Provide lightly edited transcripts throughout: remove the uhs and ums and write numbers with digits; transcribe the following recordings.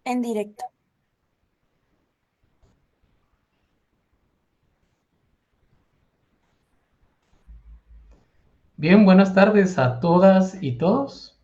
En directo. Bien, buenas tardes a todas y todos.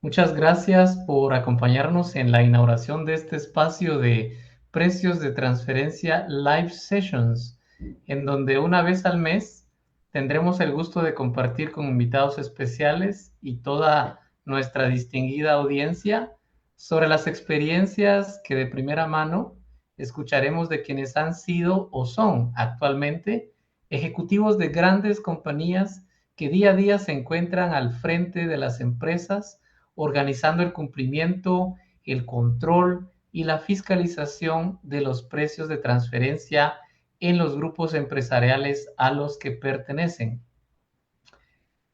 Muchas gracias por acompañarnos en la inauguración de este espacio de precios de transferencia Live Sessions, en donde una vez al mes tendremos el gusto de compartir con invitados especiales y toda nuestra distinguida audiencia sobre las experiencias que de primera mano escucharemos de quienes han sido o son actualmente ejecutivos de grandes compañías que día a día se encuentran al frente de las empresas organizando el cumplimiento, el control y la fiscalización de los precios de transferencia en los grupos empresariales a los que pertenecen.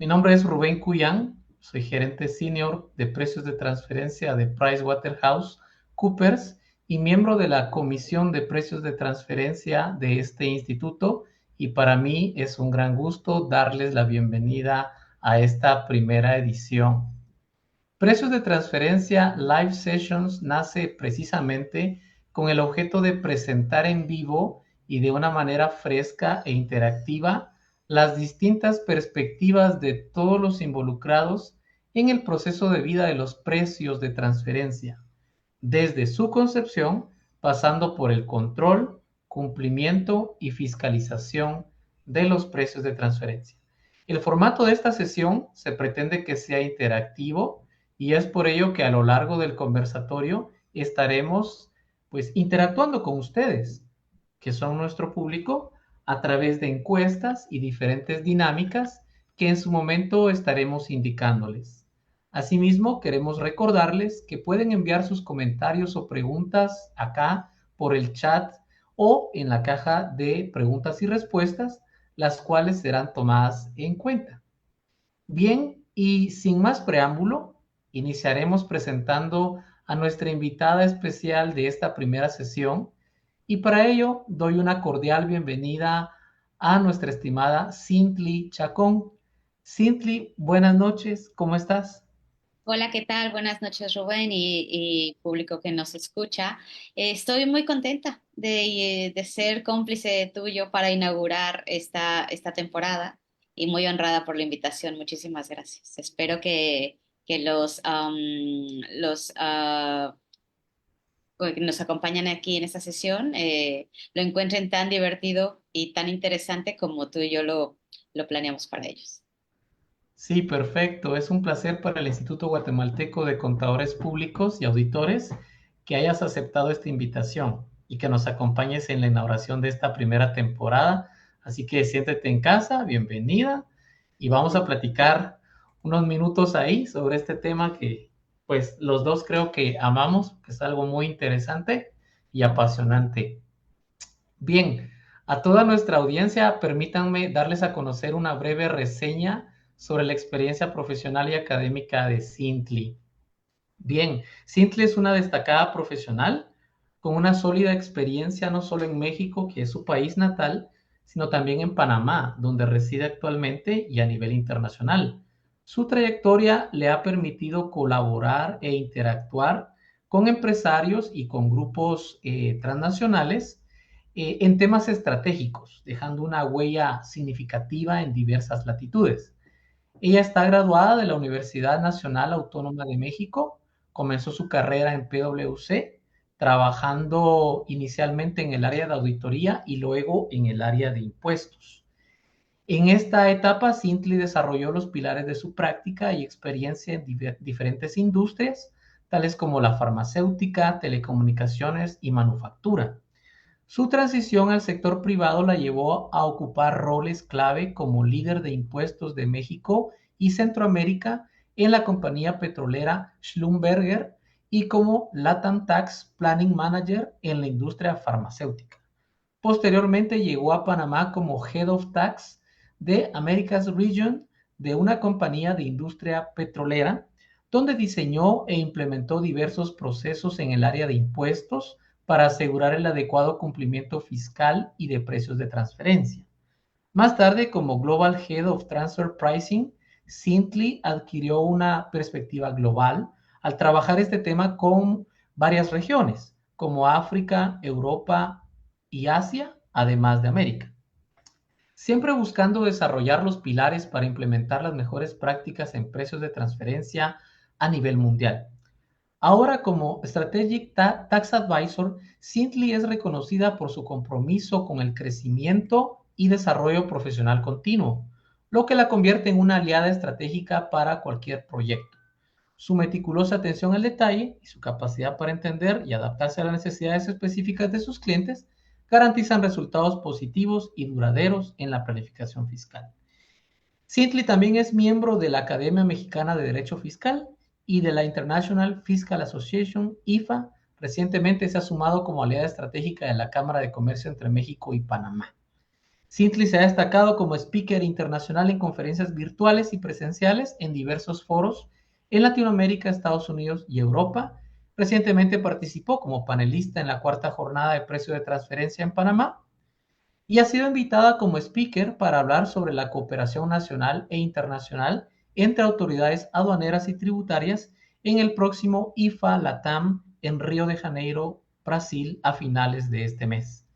Mi nombre es Rubén Cuyán, soy gerente senior de precios de transferencia de PricewaterhouseCoopers y miembro de la Comisión de Precios de Transferencia de este instituto, y para mí es un gran gusto darles la bienvenida a esta primera edición. Precios de transferencia Live Sessions nace precisamente con el objeto de presentar en vivo y de una manera fresca e interactiva las distintas perspectivas de todos los involucrados en el proceso de vida de los precios de transferencia, desde su concepción, pasando por el control, cumplimiento y fiscalización de los precios de transferencia. El formato de esta sesión se pretende que sea interactivo y es por ello que a lo largo del conversatorio estaremos pues interactuando con ustedes, que son nuestro público, a través de encuestas y diferentes dinámicas que en su momento estaremos indicándoles. Asimismo, queremos recordarles que pueden enviar sus comentarios o preguntas acá por el chat o en la caja de preguntas y respuestas, las cuales serán tomadas en cuenta. Bien, y sin más preámbulo, iniciaremos presentando a nuestra invitada especial de esta primera sesión, y para ello doy una cordial bienvenida a nuestra estimada Cintly Chacón. Cintly, buenas noches, ¿cómo estás? Hola, ¿qué tal? Buenas noches, Rubén y público que nos escucha. Estoy muy contenta de ser cómplice tuyo para inaugurar esta temporada y muy honrada por la invitación. Muchísimas gracias. Espero que que nos acompañan aquí en esta sesión lo encuentren tan divertido y tan interesante como tú y yo lo planeamos para ellos. Sí, perfecto. Es un placer para el Instituto Guatemalteco de Contadores Públicos y Auditores que hayas aceptado esta invitación y que nos acompañes en la inauguración de esta primera temporada. Así que siéntete en casa, bienvenida, y vamos a platicar unos minutos ahí sobre este tema que pues los dos creo que amamos, que es algo muy interesante y apasionante. Bien, a toda nuestra audiencia, permítanme darles a conocer una breve reseña sobre la experiencia profesional y académica de Cintly. Bien, Cintly es una destacada profesional con una sólida experiencia no solo en México, que es su país natal, sino también en Panamá, donde reside actualmente, y a nivel internacional. Su trayectoria le ha permitido colaborar e interactuar con empresarios y con grupos transnacionales en temas estratégicos, dejando una huella significativa en diversas latitudes. Ella está graduada de la Universidad Nacional Autónoma de México, comenzó su carrera en PwC, trabajando inicialmente en el área de auditoría y luego en el área de impuestos. En esta etapa, Cintly desarrolló los pilares de su práctica y experiencia en diferentes industrias, tales como la farmacéutica, telecomunicaciones y manufactura. Su transición al sector privado la llevó a ocupar roles clave como líder de impuestos de México y Centroamérica en la compañía petrolera Schlumberger y como LATAM Tax Planning Manager en la industria farmacéutica. Posteriormente llegó a Panamá como Head of Tax de Americas Region de una compañía de industria petrolera, donde diseñó e implementó diversos procesos en el área de impuestos para asegurar el adecuado cumplimiento fiscal y de precios de transferencia. Más tarde, como Global Head of Transfer Pricing, Cintly adquirió una perspectiva global al trabajar este tema varias regiones, como África, Europa y Asia, además de América, siempre buscando desarrollar los pilares para implementar las mejores prácticas en precios de transferencia a nivel mundial. Ahora, como Strategic Tax Advisor, Sintly es reconocida por su compromiso con el crecimiento y desarrollo profesional continuo, lo que la convierte en una aliada estratégica para cualquier proyecto. Su meticulosa atención al detalle y su capacidad para entender y adaptarse a las necesidades específicas de sus clientes garantizan resultados positivos y duraderos en la planificación fiscal. Sintly también es miembro de la Academia Mexicana de Derecho Fiscal y de la International Fiscal Association, IFA. Recientemente se ha sumado como aliada estratégica de la Cámara de Comercio entre México y Panamá. Sintly se ha destacado como speaker internacional en conferencias virtuales y presenciales en diversos foros en Latinoamérica, Estados Unidos y Europa. Recientemente participó como panelista en la cuarta jornada de precio de transferencia en Panamá y ha sido invitada como speaker para hablar sobre la cooperación nacional e internacional entre autoridades aduaneras y tributarias en el próximo IFA LATAM en Río de Janeiro, Brasil, a finales de este mes.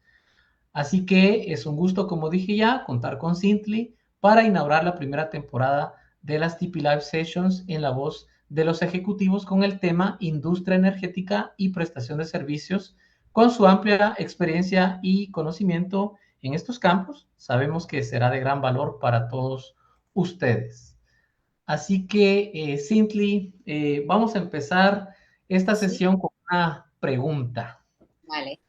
Así que es un gusto, como dije ya, contar con Sintly para inaugurar la primera temporada de las TP Live Sessions en la voz de los ejecutivos con el tema Industria Energética y Prestación de Servicios. Con su amplia experiencia y conocimiento en estos campos, sabemos que será de gran valor para todos ustedes. Así que, Sintly, vamos a empezar esta Sí, sesión con una pregunta. vale.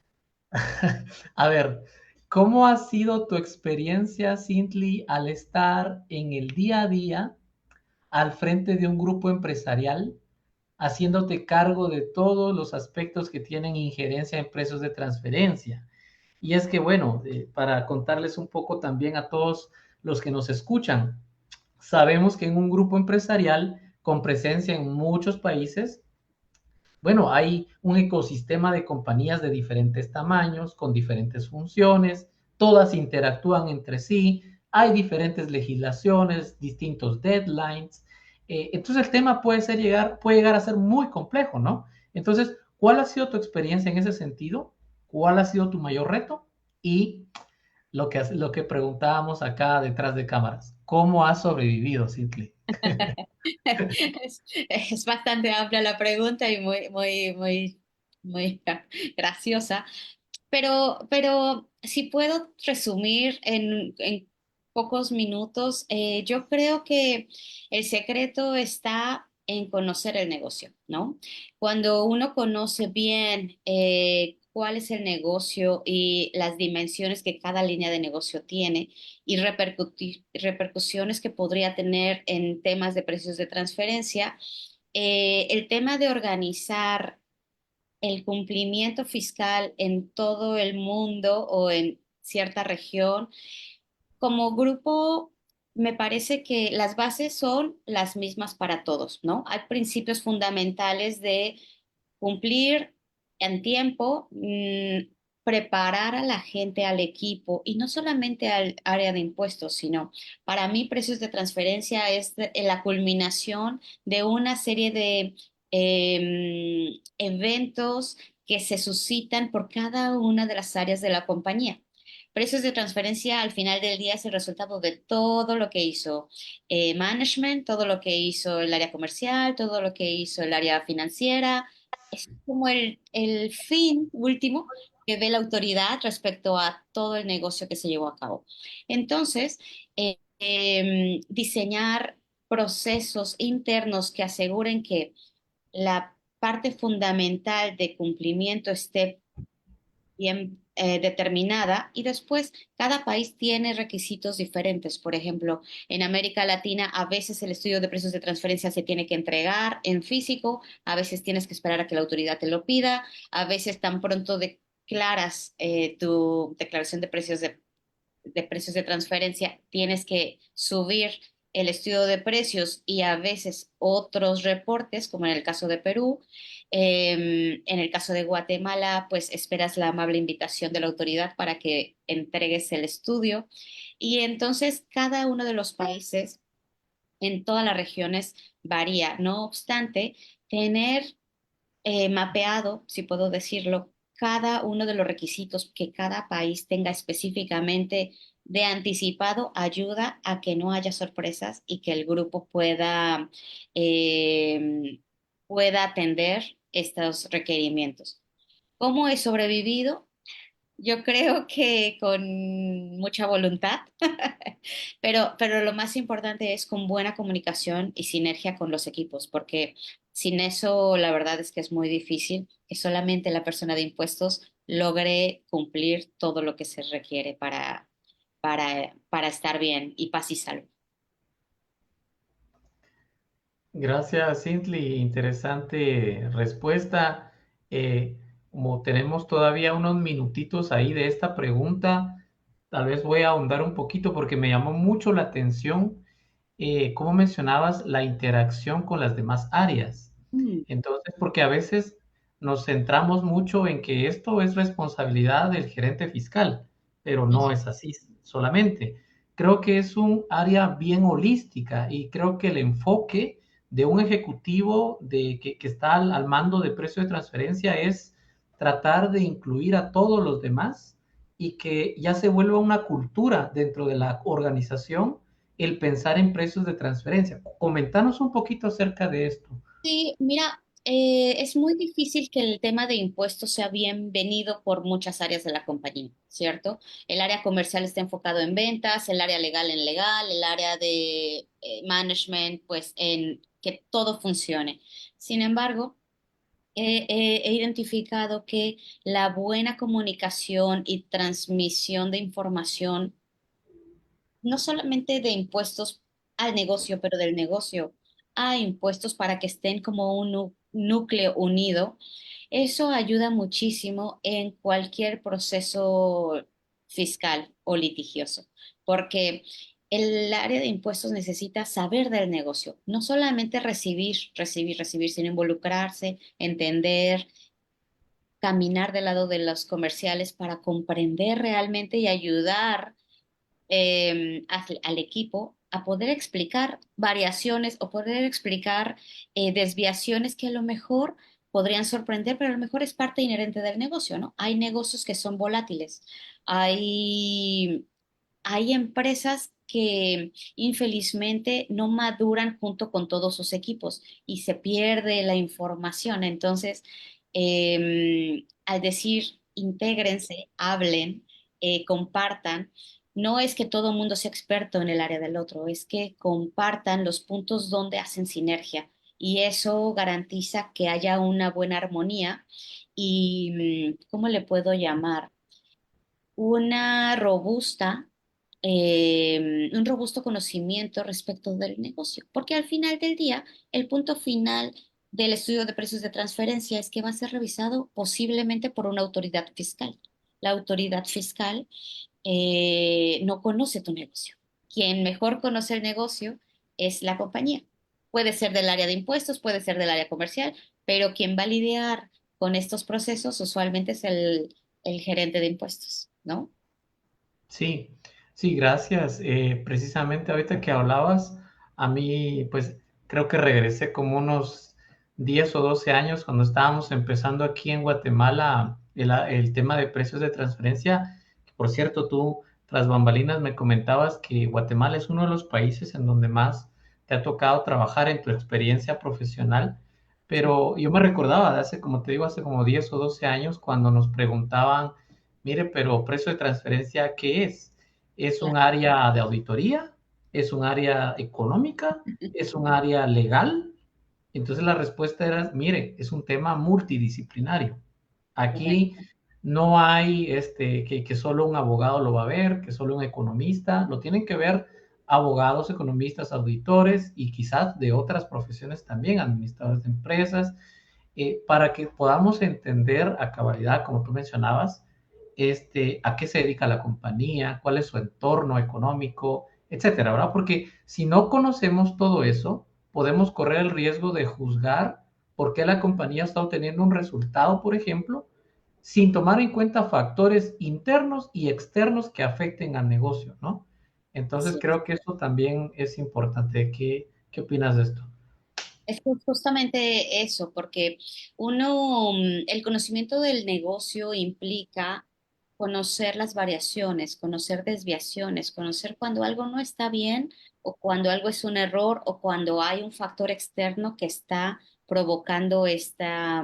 A ver, ¿cómo ha sido tu experiencia, Sintly, al estar en el día a día al frente de un grupo empresarial, haciéndote cargo de todos los aspectos que tienen injerencia en precios de transferencia? Y es que, bueno, para contarles un poco también a todos los que nos escuchan, sabemos que en un grupo empresarial con presencia en muchos países, bueno, hay un ecosistema de compañías de diferentes tamaños, con diferentes funciones, todas interactúan entre sí, hay diferentes legislaciones, distintos deadlines. Entonces el tema puede llegar a ser muy complejo, ¿no? Entonces, ¿cuál ha sido tu experiencia en ese sentido? ¿Cuál ha sido tu mayor reto? Y lo que preguntábamos acá detrás de cámaras, ¿cómo has sobrevivido, Cintley? Es bastante amplia la pregunta y muy graciosa, pero si puedo resumir en pocos minutos, yo creo que el secreto está en conocer el negocio, ¿no? Cuando uno conoce bien cuál es el negocio y las dimensiones que cada línea de negocio tiene y repercusiones que podría tener en temas de precios de transferencia, el tema de organizar el cumplimiento fiscal en todo el mundo o en cierta región, como grupo, me parece que las bases son las mismas para todos, ¿no? Hay principios fundamentales de cumplir en tiempo, preparar a la gente, al equipo, y no solamente al área de impuestos, sino para mí precios de transferencia es la culminación de una serie de eventos que se suscitan por cada una de las áreas de la compañía. Precios de transferencia al final del día es el resultado de todo lo que hizo management, todo lo que hizo el área comercial, todo lo que hizo el área financiera. Es como el fin último que ve la autoridad respecto a todo el negocio que se llevó a cabo. Entonces, diseñar procesos internos que aseguren que la parte fundamental de cumplimiento esté bien determinada y después cada país tiene requisitos diferentes. Por ejemplo, en América Latina a veces el estudio de precios de transferencia se tiene que entregar en físico, a veces tienes que esperar a que la autoridad te lo pida, a veces tan pronto declaras tu declaración de precios de transferencia, tienes que subir el estudio de precios y a veces otros reportes, como en el caso de Perú. En el caso de Guatemala, pues esperas la amable invitación de la autoridad para que entregues el estudio. Y entonces cada uno de los países en todas las regiones varía. No obstante, tener mapeado, si puedo decirlo, cada uno de los requisitos que cada país tenga específicamente de anticipado ayuda a que no haya sorpresas y que el grupo eh, pueda atender estos requerimientos. ¿Cómo he sobrevivido? Yo creo que con mucha voluntad, pero lo más importante es con buena comunicación y sinergia con los equipos, porque sin eso la verdad es que es muy difícil que solamente la persona de impuestos logre cumplir todo lo que se requiere para estar bien y paz y salud. Gracias, Cindy. Interesante respuesta. Eh, Como tenemos todavía unos minutitos ahí de esta pregunta, tal vez voy a ahondar un poquito porque me llamó mucho la atención cómo mencionabas la interacción con las demás áreas. Mm, Entonces, porque a veces nos centramos mucho en que esto es responsabilidad del gerente fiscal, pero no es así solamente. Creo que es un área bien holística y creo que el enfoque de un ejecutivo que está al mando de precio de transferencia es tratar de incluir a todos los demás y que ya se vuelva una cultura dentro de la organización el pensar en precios de transferencia. Comentanos un poquito acerca de esto. sí, mira, es muy difícil que el tema de impuestos sea bienvenido por muchas áreas de la compañía, ¿cierto? El área comercial está enfocado en ventas, el área legal en legal, el área de management, pues en que todo funcione. Sin embargo, he identificado que la buena comunicación y transmisión de información no solamente de impuestos al negocio, pero del negocio a impuestos para que estén como un núcleo unido, eso ayuda muchísimo en cualquier proceso fiscal o litigioso, porque el área de impuestos necesita saber del negocio, no solamente recibir, sino involucrarse, entender, caminar del lado de los comerciales para comprender realmente y ayudar al equipo a poder explicar variaciones o poder explicar desviaciones que a lo mejor podrían sorprender, pero a lo mejor es parte inherente del negocio, ¿no? Hay negocios que son volátiles, hay, hay empresas que infelizmente no maduran junto con todos sus equipos y se pierde la información. Entonces, al decir intégrense, hablen, compartan, no es que todo el mundo sea experto en el área del otro, es que compartan los puntos donde hacen sinergia y eso garantiza que haya una buena armonía y, ¿cómo le puedo llamar? Una robusta, un robusto conocimiento respecto del negocio, porque al final del día, el punto final del estudio de precios de transferencia es que va a ser revisado posiblemente por una autoridad fiscal. La autoridad fiscal no conoce tu negocio. Quien mejor conoce el negocio es la compañía. Puede ser del área de impuestos, puede ser del área comercial, pero quien va a lidiar con estos procesos usualmente es el gerente de impuestos, ¿no? Sí, sí, gracias. Precisamente ahorita que hablabas, a mí, pues creo que regresé como unos 10 o 12 años cuando estábamos empezando aquí en Guatemala el tema de precios de transferencia. Por cierto, tú tras bambalinas me comentabas que Guatemala es uno de los países en donde más te ha tocado trabajar en tu experiencia profesional. Sí. Pero yo me recordaba de hace, como te digo, hace como 10 o 12 años cuando nos preguntaban. Mire, pero precio de transferencia, ¿qué es? ¿Es un Claro. área de auditoría? ¿Es un área económica? ¿Es un área legal? Entonces la respuesta era, mire, es un tema multidisciplinario. Aquí Correcto. no hay que solo un abogado lo va a ver, que solo un economista, lo tienen que ver abogados, economistas, auditores y quizás de otras profesiones también, administradores de empresas, para que podamos entender a cabalidad, como tú mencionabas, a qué se dedica la compañía, cuál es su entorno económico, etcétera, ¿verdad? Porque si no conocemos todo eso, podemos correr el riesgo de juzgar por qué la compañía está obteniendo un resultado, por ejemplo, sin tomar en cuenta factores internos y externos que afecten al negocio, ¿no? Entonces Así es. creo que eso también es importante. ¿Qué opinas de esto? Es que justamente eso, porque el conocimiento del negocio implica conocer las variaciones, conocer desviaciones, conocer cuando algo no está bien o cuando algo es un error o cuando hay un factor externo que está provocando esta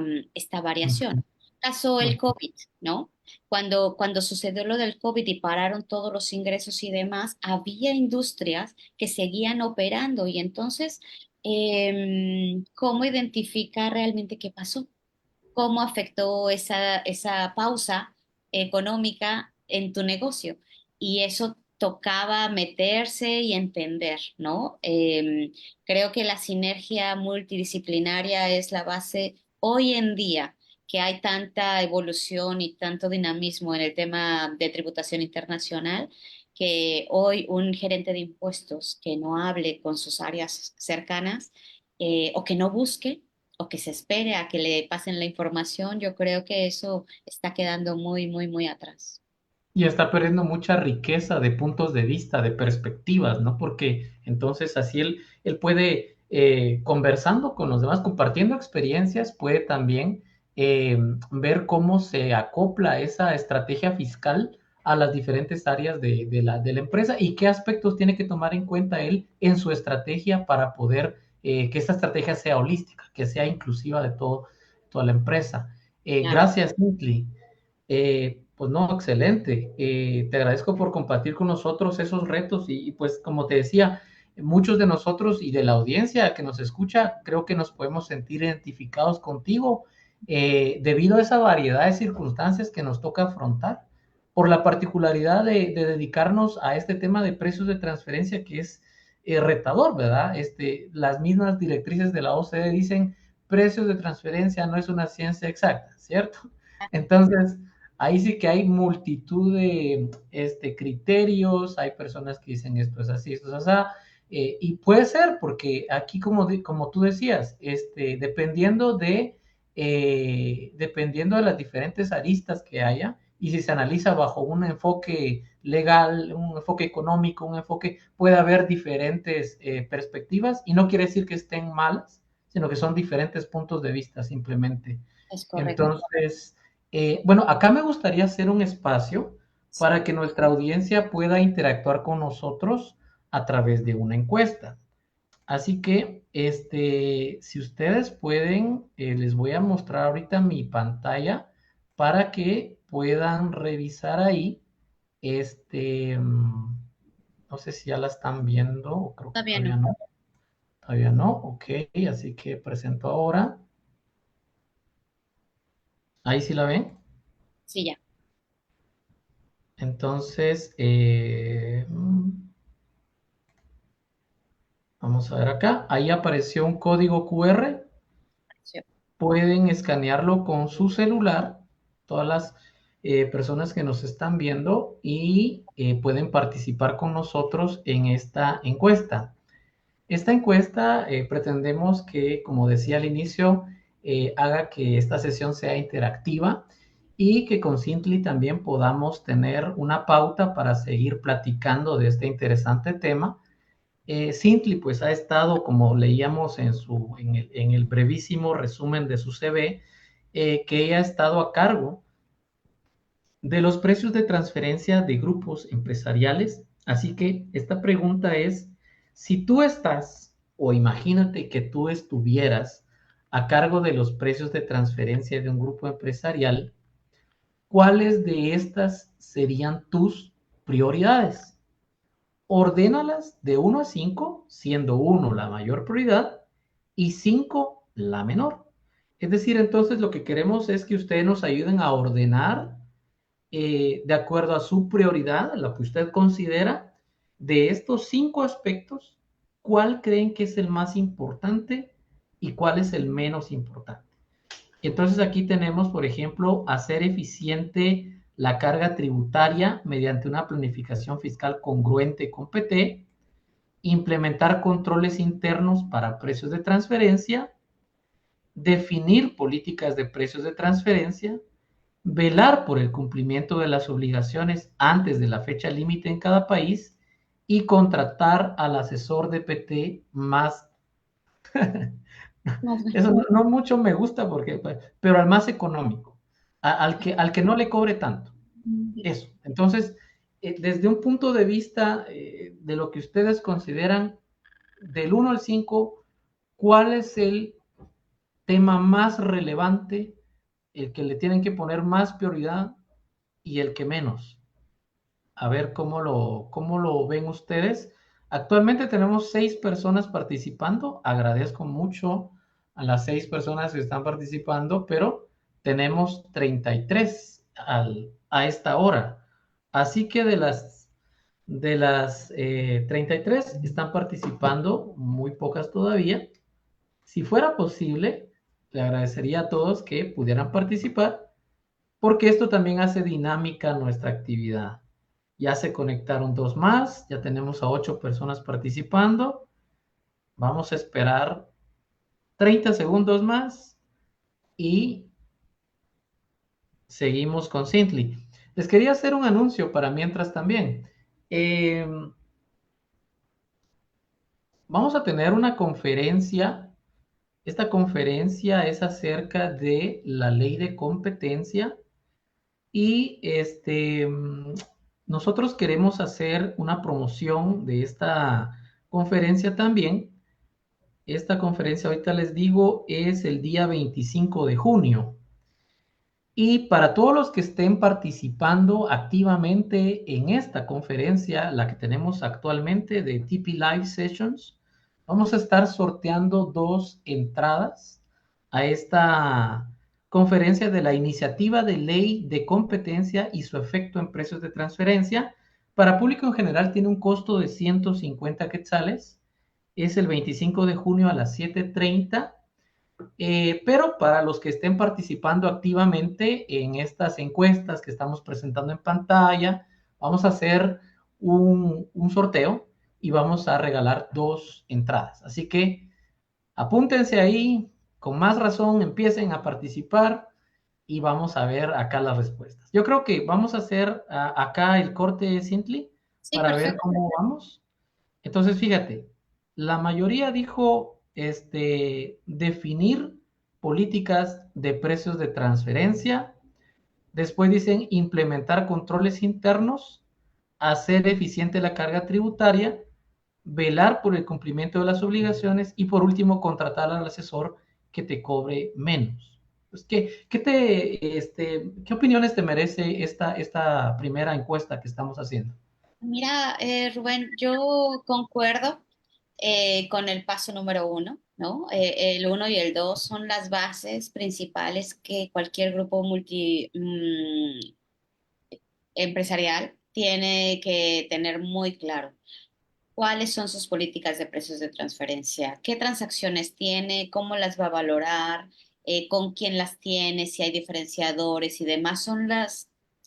variación. Ujú, Caso el ujú. COVID, ¿no? Cuando sucedió lo del COVID y pararon todos los ingresos y demás, había industrias que seguían operando y entonces cómo identificar realmente qué pasó, cómo afectó esa pausa económica en tu negocio. Y eso tocaba meterse y entender, ¿no? Creo que la sinergia multidisciplinaria es la base hoy en día que hay tanta evolución y tanto dinamismo en el tema de tributación internacional, que hoy un gerente de impuestos que no hable con sus áreas cercanas o que no busque o que se espere a que le pasen la información, yo creo que eso está quedando muy, muy, muy atrás. Y está perdiendo mucha riqueza de puntos de vista, de perspectivas, ¿no? Porque entonces así él puede, conversando con los demás, compartiendo experiencias, puede también ver cómo se acopla esa estrategia fiscal a las diferentes áreas de la empresa y qué aspectos tiene que tomar en cuenta él en su estrategia para poder que esta estrategia sea holística, que sea inclusiva de toda la empresa. Claro. Gracias, Nitli. Pues no, excelente. Te agradezco por compartir con nosotros esos retos y, pues como te decía, muchos de nosotros y de la audiencia que nos escucha, creo que nos podemos sentir identificados contigo debido a esa variedad de circunstancias que nos toca afrontar, por la particularidad de dedicarnos a este tema de precios de transferencia que es retador, ¿verdad? Las mismas directrices de la OCDE dicen precios de transferencia no es una ciencia exacta, ¿cierto? Entonces, ahí sí que hay multitud de criterios, hay personas que dicen esto es así, esto es así, y puede ser, porque aquí como tú decías, dependiendo de las diferentes aristas que haya, y si se analiza bajo un enfoque legal, un enfoque económico, un enfoque, puede haber diferentes perspectivas, y no quiere decir que estén malas, sino que son diferentes puntos de vista simplemente. Es correcto. Entonces, bueno, acá me gustaría hacer un espacio Sí. para que nuestra audiencia pueda interactuar con nosotros a través de una encuesta. Así que, si ustedes pueden, les voy a mostrar ahorita mi pantalla para que puedan revisar ahí. No sé si ya la están viendo, o creo que Todavía no. todavía no. Todavía no, ok, así que presento ahora. Ahí sí la ven. Sí, ya. Entonces, vamos a ver acá. Ahí apareció un código QR. Sí. Pueden escanearlo con su celular, todas las personas que nos están viendo, y pueden participar con nosotros en esta encuesta. Esta encuesta pretendemos que, como decía al inicio, haga que esta sesión sea interactiva y que con Sintli también podamos tener una pauta para seguir platicando de este interesante tema. Sintli pues ha estado, como leíamos en el brevísimo resumen de su CV, que ella ha estado a cargo de los precios de transferencia de grupos empresariales. Así que esta pregunta es, si tú estás, o imagínate que tú estuvieras a cargo de los precios de transferencia de un grupo empresarial, ¿cuáles de estas serían tus prioridades? Ordénalas de 1 a 5, siendo 1 la mayor prioridad y 5 la menor. Es decir, entonces lo que queremos es que ustedes nos ayuden a ordenar de acuerdo a su prioridad, lo que usted considera, de estos 5 aspectos, ¿cuál creen que es el más importante y cuál es el menos importante? Entonces aquí tenemos, por ejemplo, hacer eficiente la carga tributaria mediante una planificación fiscal congruente con PT, implementar controles internos para precios de transferencia, definir políticas de precios de transferencia, velar por el cumplimiento de las obligaciones antes de la fecha límite en cada país y contratar al asesor de PT más No, Eso no mucho me gusta porque, pero al más económico, al que no le cobre tanto. Eso. Entonces, desde un punto de vista de lo que ustedes consideran, del 1 al 5, ¿cuál es el tema más relevante, el que le tienen que poner más prioridad y el que menos? A ver cómo lo ven ustedes. Actualmente tenemos 6 personas participando. Agradezco mucho a las 6 personas que están participando, pero tenemos 33 a esta hora. Así que de las 33 están participando, muy pocas todavía. Si fuera posible, le agradecería a todos que pudieran participar, porque esto también hace dinámica nuestra actividad. Ya se conectaron 2 más, ya tenemos a 8 personas participando. Vamos a esperar 30 segundos más y seguimos con Sintly. Les quería hacer un anuncio para mientras también. Eh, Vamos a tener una conferencia. Esta conferencia es acerca de la ley de competencia y nosotros queremos hacer una promoción de esta conferencia también. Esta conferencia, ahorita les digo, es el día 25 de junio. Y para todos los que estén participando activamente en esta conferencia, la que tenemos actualmente de TP Live Sessions, vamos a estar sorteando 2 entradas a esta conferencia de la iniciativa de ley de competencia y su efecto en precios de transferencia. Para público en general tiene un costo de 150 quetzales. Es el 25 de junio a las 7:30. Pero para los que estén participando activamente en estas encuestas que estamos presentando en pantalla, vamos a hacer un sorteo y vamos a regalar 2 entradas. Así que apúntense ahí, con más razón empiecen a participar y vamos a ver acá las respuestas. Yo creo que vamos a hacer acá el corte Sintly sí, para ver perfecto. cómo vamos. Entonces, fíjate, la mayoría dijo definir políticas de precios de transferencia. Después dicen implementar controles internos, hacer eficiente la carga tributaria, velar por el cumplimiento de las obligaciones y por último contratar al asesor que te cobre menos. Pues, ¿qué opiniones te merece esta primera encuesta que estamos haciendo? Mira, Rubén, yo concuerdo con el paso número uno, ¿no? El uno y el dos son las bases principales que cualquier grupo empresarial tiene que tener muy claro. ¿Cuáles son sus políticas de precios de transferencia? ¿Qué transacciones tiene? ¿Cómo las va a valorar? ¿Con quién las tiene? Si hay diferenciadores y demás. Son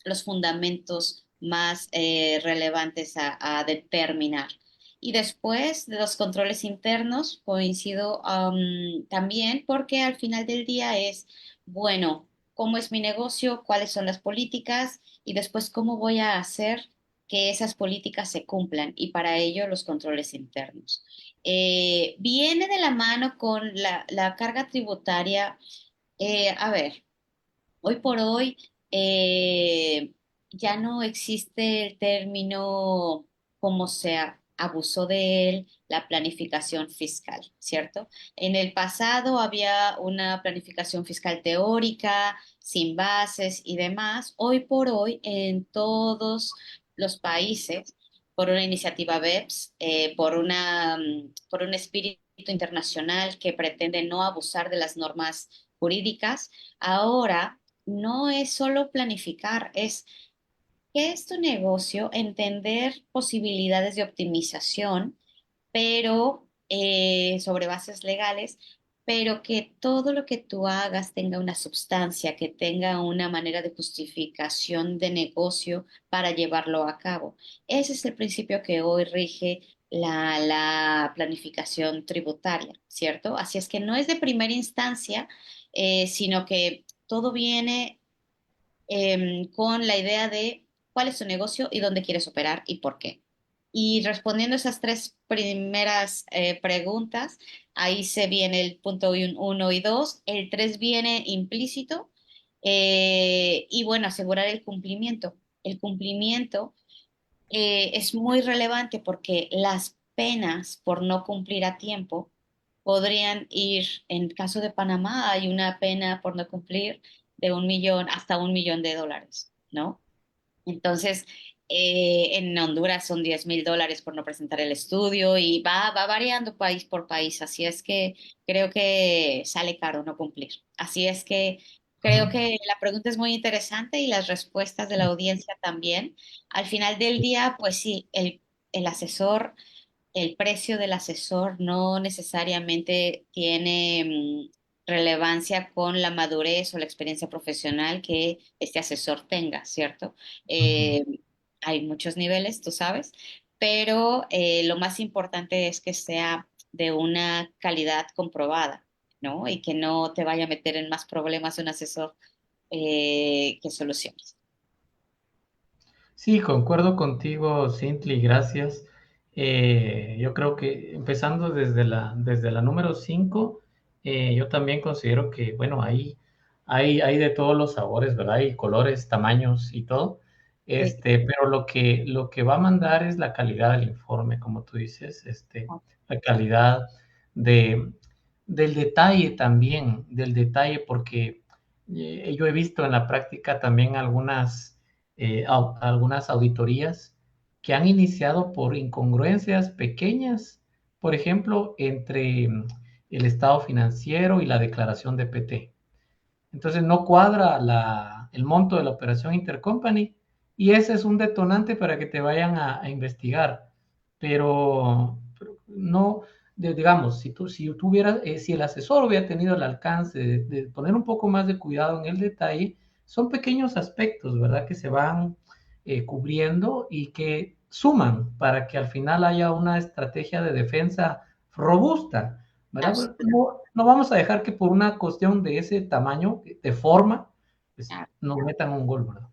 los fundamentos más relevantes a determinar. Y después de los controles internos, coincido también porque al final del día es, bueno, ¿cómo es mi negocio? ¿Cuáles son las políticas? Y después, ¿cómo voy a hacer que esas políticas se cumplan y para ello los controles internos? Viene de la mano con la carga tributaria. A ver, hoy por hoy ya no existe el término como se abusó de él, la planificación fiscal, ¿cierto? En el pasado había una planificación fiscal teórica, sin bases y demás. Hoy por hoy, en todos los países, por una iniciativa BEPS, por un espíritu internacional que pretende no abusar de las normas jurídicas, ahora no es solo planificar, es qué es tu negocio, entender posibilidades de optimización, pero sobre bases legales, pero que todo lo que tú hagas tenga una substancia, que tenga una manera de justificación de negocio para llevarlo a cabo. Ese es el principio que hoy rige la planificación tributaria, ¿cierto? Así es que no es de primera instancia, sino que todo viene con la idea de cuál es tu negocio y dónde quieres operar y por qué. Y respondiendo esas tres primeras preguntas, ahí se viene el punto uno y dos. El tres viene implícito. Y bueno, asegurar el cumplimiento. El cumplimiento es muy relevante porque las penas por no cumplir a tiempo podrían ir, en caso de Panamá, hay una pena por no cumplir de 1 millón hasta 1 millón de dólares, ¿no? Entonces, en Honduras son 10.000 dólares por no presentar el estudio y va variando país por país. Así es que creo que sale caro no cumplir. Así es que creo Ujú. que la pregunta es muy interesante y las respuestas de la audiencia también. Al final del día, pues sí, el asesor, el precio del asesor no necesariamente tiene relevancia con la madurez o la experiencia profesional que este asesor tenga, ¿cierto? Ujú. Eh, Hay muchos niveles, tú sabes, pero lo más importante es que sea de una calidad comprobada, ¿no? Y que no te vaya a meter en más problemas un asesor que soluciones. Sí, concuerdo contigo, Cintli, gracias. Yo creo que empezando desde la número 5, yo también considero que, bueno, hay de todos los sabores, ¿verdad? Hay colores, tamaños y todo. Sí. Pero lo que va a mandar es la calidad del informe, como tú dices, la calidad de, del detalle también, del detalle, porque yo he visto en la práctica también algunas auditorías que han iniciado por incongruencias pequeñas, por ejemplo, entre el estado financiero y la declaración de PT. Entonces no cuadra el monto de la operación intercompany y ese es un detonante para que te vayan a investigar. Pero no, digamos, si el asesor hubiera tenido el alcance de poner un poco más de cuidado en el detalle, son pequeños aspectos, ¿verdad? Que se van cubriendo y que suman para que al final haya una estrategia de defensa robusta, ¿verdad? No vamos a dejar que por una cuestión de ese tamaño, de forma, pues nos metan un gol, ¿verdad?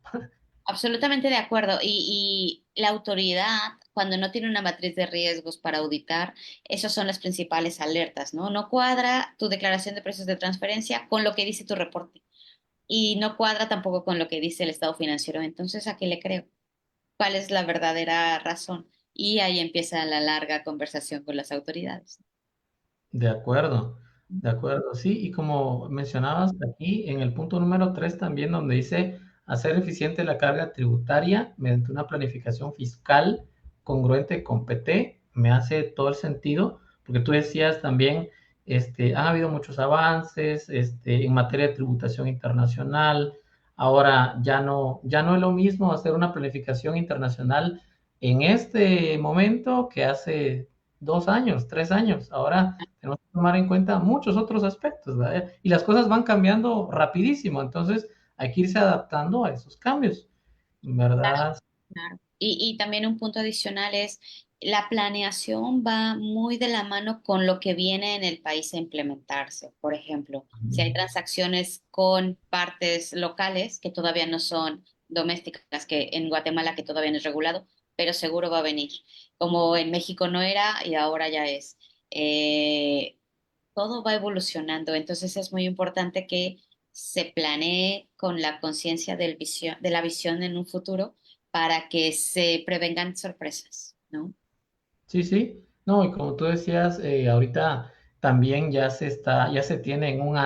Absolutamente de acuerdo. Y la autoridad, cuando no tiene una matriz de riesgos para auditar, esas son las principales alertas, ¿no? No cuadra tu declaración de precios de transferencia con lo que dice tu reporte y no cuadra tampoco con lo que dice el estado financiero. Entonces, ¿a qué le creo? ¿Cuál es la verdadera razón? Y ahí empieza la larga conversación con las autoridades. De acuerdo, sí, y como mencionabas aquí en el punto número 3 también donde dice hacer eficiente la carga tributaria mediante una planificación fiscal congruente con PT, me hace todo el sentido, porque tú decías también, han habido muchos avances, en materia de tributación internacional, ahora ya no es lo mismo hacer una planificación internacional en este momento que hace 2 años, 3 años, ahora tenemos que tomar en cuenta muchos otros aspectos, ¿verdad? Y las cosas van cambiando rapidísimo, entonces hay que irse adaptando a esos cambios, ¿verdad? Claro. Y también un punto adicional es la planeación va muy de la mano con lo que viene en el país a implementarse. Por ejemplo, si hay transacciones con partes locales que todavía no son domésticas, que en Guatemala que todavía no es regulado, pero seguro va a venir. Como en México no era y ahora ya es. Eh, Todo va evolucionando, entonces es muy importante que se planee con la conciencia de la visión en un futuro para que se prevengan sorpresas, ¿no? Sí, sí, no, y como tú decías, ahorita también ya se tiene en un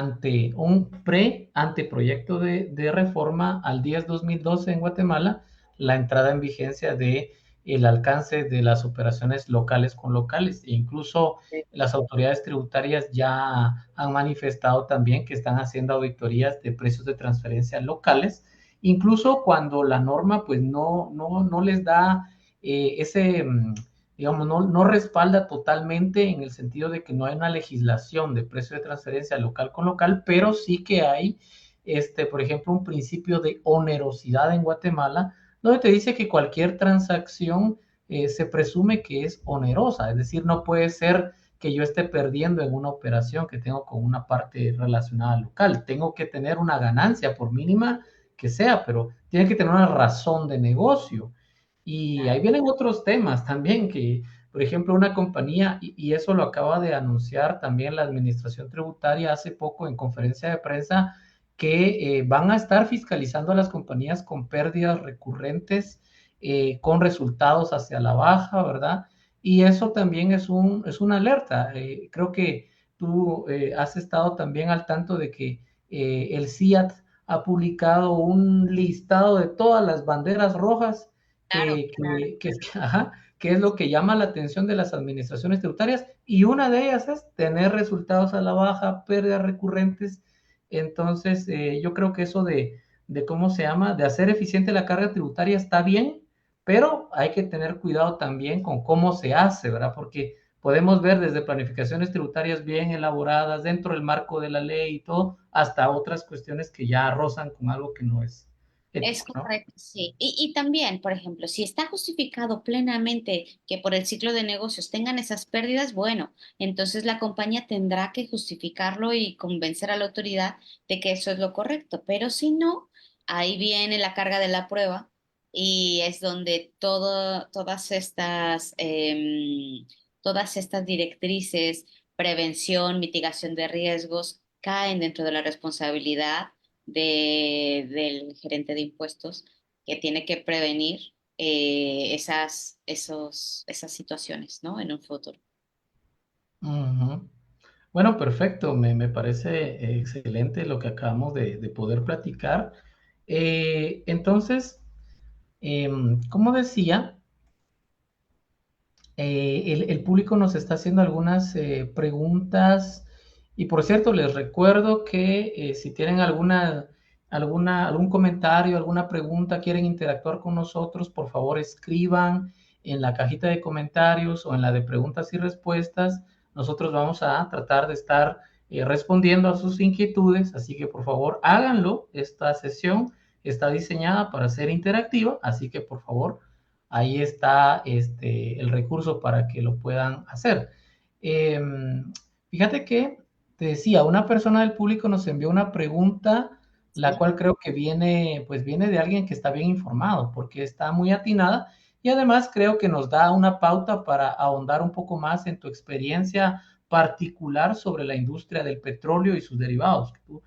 anteproyecto de reforma al 10-2012 en Guatemala, la entrada en vigencia de el alcance de las operaciones locales con locales. E incluso Sí. las autoridades tributarias ya han manifestado también que están haciendo auditorías de precios de transferencia locales, incluso cuando la norma pues no les da ese digamos, no respalda totalmente en el sentido de que no hay una legislación de precio de transferencia local con local, pero sí que hay, por ejemplo, un principio de onerosidad en Guatemala, donde te dice que cualquier transacción se presume que es onerosa, es decir, no puede ser que yo esté perdiendo en una operación que tengo con una parte relacionada local. Tengo que tener una ganancia, por mínima que sea, pero tiene que tener una razón de negocio. Y ahí vienen otros temas también que, por ejemplo, una compañía, y eso lo acaba de anunciar también la Administración Tributaria hace poco en conferencia de prensa, que van a estar fiscalizando a las compañías con pérdidas recurrentes, con resultados hacia la baja, ¿verdad? Y eso también es una alerta. Creo que tú has estado también al tanto de que el CIAT ha publicado un listado de todas las banderas rojas Claro, ajá, que es lo que llama la atención de las administraciones tributarias, y una de ellas es tener resultados a la baja, pérdidas recurrentes. Entonces, yo creo que eso de cómo se llama, de hacer eficiente la carga tributaria está bien, pero hay que tener cuidado también con cómo se hace, ¿verdad? Porque podemos ver desde planificaciones tributarias bien elaboradas dentro del marco de la ley y todo, hasta otras cuestiones que ya rozan con algo que no es es ético, ¿no? correcto, sí. Y también, por ejemplo, si está justificado plenamente que por el ciclo de negocios tengan esas pérdidas, bueno, entonces la compañía tendrá que justificarlo y convencer a la autoridad de que eso es lo correcto. Pero si no, ahí viene la carga de la prueba y es donde todas estas directrices, prevención, mitigación de riesgos, caen dentro de la responsabilidad del gerente de impuestos que tiene que prevenir esas situaciones, ¿no? En un futuro. Ujú. Bueno, perfecto, me parece excelente lo que acabamos de poder platicar. Entonces, como decía, el público nos está haciendo algunas preguntas, y por cierto, les recuerdo que si tienen algún comentario, alguna pregunta, quieren interactuar con nosotros, por favor escriban en la cajita de comentarios o en la de preguntas y respuestas. Nosotros vamos a tratar de estar respondiendo a sus inquietudes, así que por favor háganlo. Esta sesión está diseñada para ser interactiva, así que por favor ahí está el recurso para que lo puedan hacer. Eh, Fíjate que te decía, una persona del público nos envió una pregunta, la Sí. cual creo que viene de alguien que está bien informado, porque está muy atinada, y además creo que nos da una pauta para ahondar un poco más en tu experiencia particular sobre la industria del petróleo y sus derivados, que tú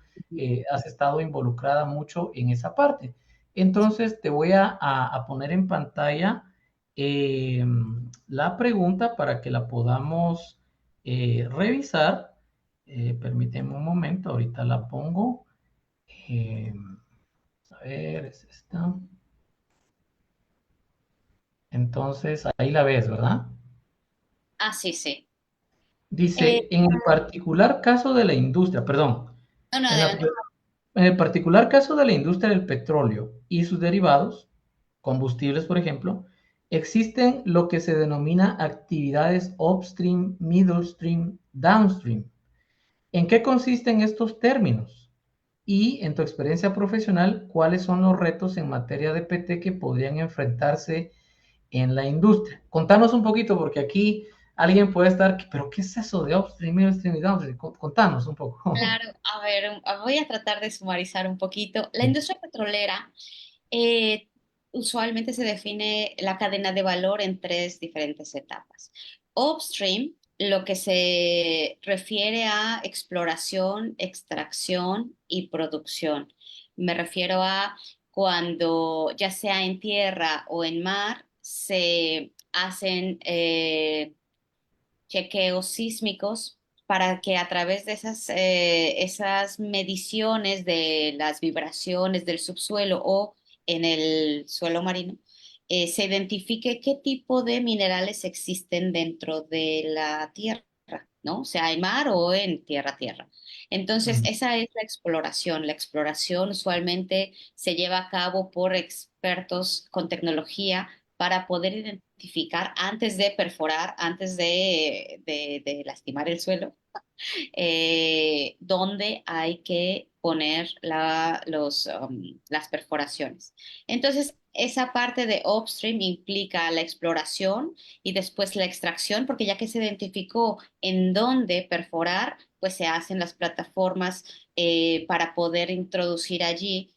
has estado involucrada mucho en esa parte. Entonces te voy a poner en pantalla eh, la pregunta para que la podamos revisar. Permíteme un momento, ahorita la pongo. Eh, a ver, es esta. Entonces, ahí la ves, ¿verdad? Ah, sí, sí. Eh, Dice, en el particular caso de la industria, perdón, no, no, en la adelante. En el particular caso de la industria del petróleo y sus derivados, combustibles, por ejemplo, existen lo que se denomina actividades upstream, middle stream, downstream. ¿En qué consisten estos términos? Y en tu experiencia profesional, ¿cuáles son los retos en materia de PT que podrían enfrentarse en la industria? Contanos un poquito, porque aquí alguien puede estar, pero ¿qué es eso de upstream, middle stream y downstream? Contanos un poco. Claro, a ver, voy a tratar de sumarizar un poquito. La industria petrolera eh, usualmente se define la cadena de valor en tres diferentes etapas. Upstream, lo que se refiere a exploración, extracción y producción. Me refiero a cuando, ya sea en tierra o en mar, se hacen chequeos sísmicos para que a través de esas mediciones de las vibraciones del subsuelo o en el suelo marino, se identifique qué tipo de minerales existen dentro de la tierra, ¿no? Sea en mar o en tierra. Entonces, Mm, esa es la exploración. La exploración usualmente se lleva a cabo por expertos con tecnología para poder identificar antes de perforar, antes de lastimar el suelo, dónde hay que poner las perforaciones. Entonces, esa parte de upstream implica la exploración y después la extracción, porque ya que se identificó en dónde perforar, pues se hacen las plataformas para poder introducir allí.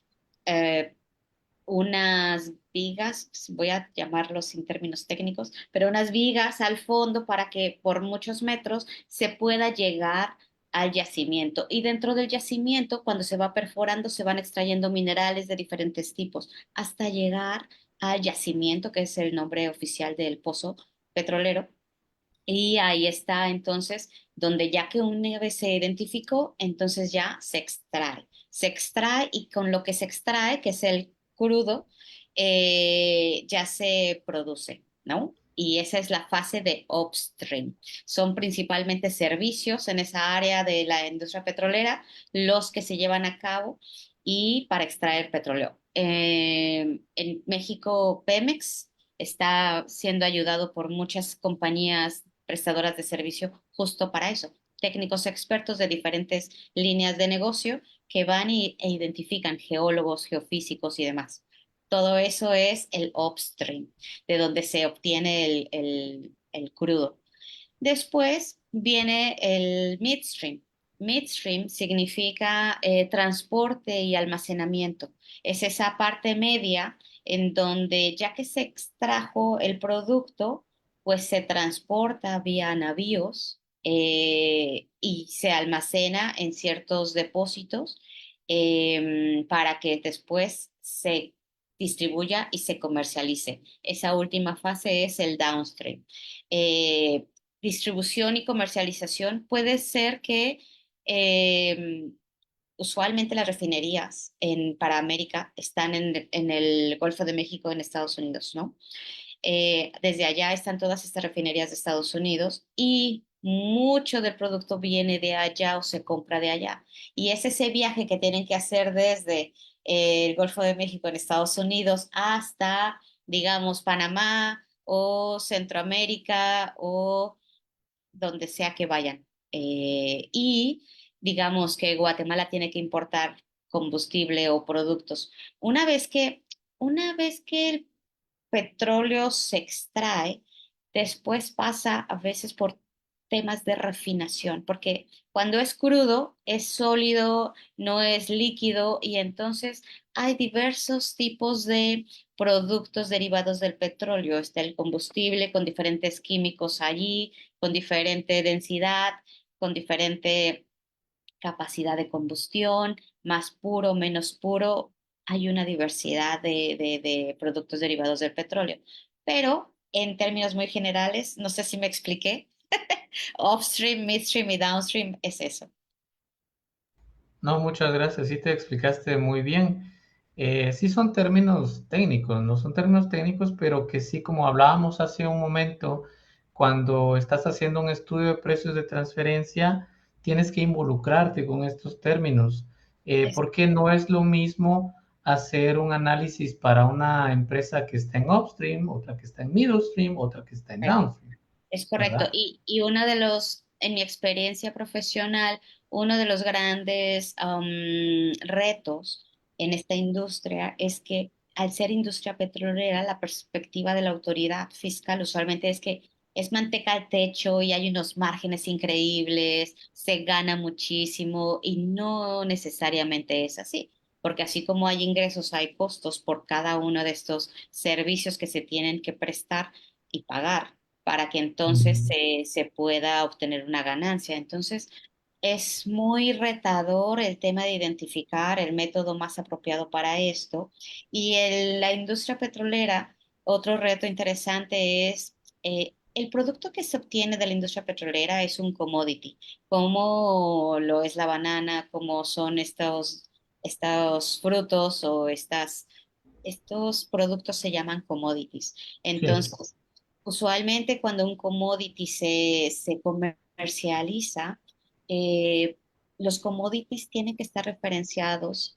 unas vigas, voy a llamarlos sin términos técnicos, pero unas vigas al fondo para que por muchos metros se pueda llegar al yacimiento. Y dentro del yacimiento, cuando se va perforando, se van extrayendo minerales de diferentes tipos hasta llegar al yacimiento, que es el nombre oficial del pozo petrolero. Y ahí está entonces donde ya que una vez se identificó, entonces ya se extrae. Se extrae y con lo que se extrae, que es el crudo, ya se produce, ¿no? Y esa es la fase de upstream. Son principalmente servicios en esa área de la industria petrolera los que se llevan a cabo y para extraer petróleo. En México, Pemex está siendo ayudado por muchas compañías prestadoras de servicio justo para eso. Técnicos expertos de diferentes líneas de negocio que van e identifican geólogos, geofísicos y demás. Todo eso es el upstream, de donde se obtiene el crudo. Después viene el midstream. Midstream significa transporte y almacenamiento. Es esa parte media en donde ya que se extrajo el producto, pues se transporta vía navíos y se almacena en ciertos depósitos para que después se distribuya y se comercialice. Esa última fase es el downstream. Eh, Distribución y comercialización puede ser que eh, usualmente las refinerías para América están en el Golfo de México, en Estados Unidos, ¿no? Desde allá están todas estas refinerías de Estados Unidos y mucho del producto viene de allá o se compra de allá. Y es ese viaje que tienen que hacer desde el Golfo de México en Estados Unidos hasta, digamos, Panamá o Centroamérica o donde sea que vayan. Y digamos que Guatemala tiene que importar combustible o productos. Una vez que, una vez que el petróleo se extrae, después pasa a veces por temas de refinación, porque cuando es crudo es sólido, no es líquido y entonces hay diversos tipos de productos derivados del petróleo. Está el combustible con diferentes químicos allí, con diferente densidad, con diferente capacidad de combustión, más puro, menos puro. Hay una diversidad de productos derivados del petróleo. Pero en términos muy generales, no sé si me expliqué, upstream, midstream y downstream es eso. No, muchas gracias, sí te explicaste muy bien. Sí son términos técnicos, no son términos técnicos, pero que sí, como hablábamos hace un momento, cuando estás haciendo un estudio de precios de transferencia, tienes que involucrarte con estos términos, Es, porque no es lo mismo hacer un análisis para una empresa que está en upstream, otra que está en midstream, otra que está en downstream, es correcto. ¿verdad? Y uno de los, en mi experiencia profesional, uno de los grandes retos en esta industria es que al ser industria petrolera, la perspectiva de la autoridad fiscal usualmente es que es manteca al techo y hay unos márgenes increíbles, se gana muchísimo y no necesariamente es así. Porque así como hay ingresos, hay costos por cada uno de estos servicios que se tienen que prestar y pagar para que entonces Mm. se pueda obtener una ganancia. Entonces, es muy retador el tema de identificar el método más apropiado para esto. Y la industria petrolera, otro reto interesante es el producto que se obtiene de la industria petrolera es un commodity, como lo es la banana, como son estos frutos o estos productos se llaman commodities. Sí. Entonces, usualmente cuando un commodity se comercializa, eh, los commodities tienen que estar referenciados,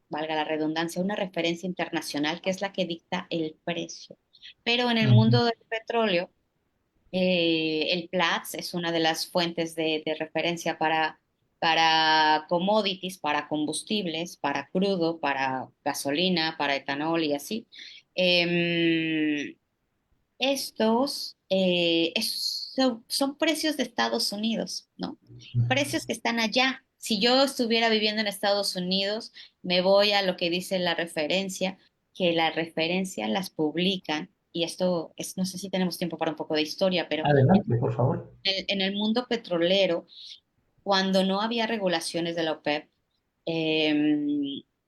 valga la redundancia, a una referencia internacional que es la que dicta el precio. Pero en el Ujú. mundo del petróleo, el Platts es una de las fuentes de referencia para commodities, para combustibles, para crudo, para gasolina, para etanol y así. Em, son precios de Estados Unidos, ¿no? Precios que están allá. Si yo estuviera viviendo en Estados Unidos, me voy a lo que dice la referencia. que las referencias las publican, y esto es, no sé si tenemos tiempo para un poco de historia, pero Adelante, por favor. en el mundo petrolero, cuando no había regulaciones de la OPEP,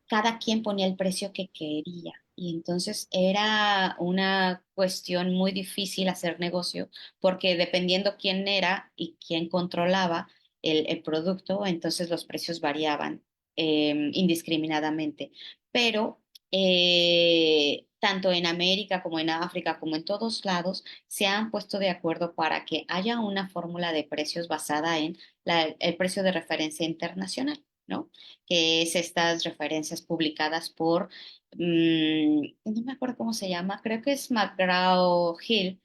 cada quien ponía el precio que quería. Y entonces era una cuestión muy difícil hacer negocio, porque dependiendo quién era y quién controlaba el producto, entonces los precios variaban indiscriminadamente. Pero tanto en América como en África, como en todos lados, se han puesto de acuerdo para que haya una fórmula de precios basada en el precio de referencia internacional, ¿no? Que es estas referencias publicadas por, no me acuerdo cómo se llama, creo que es McGraw-Hill,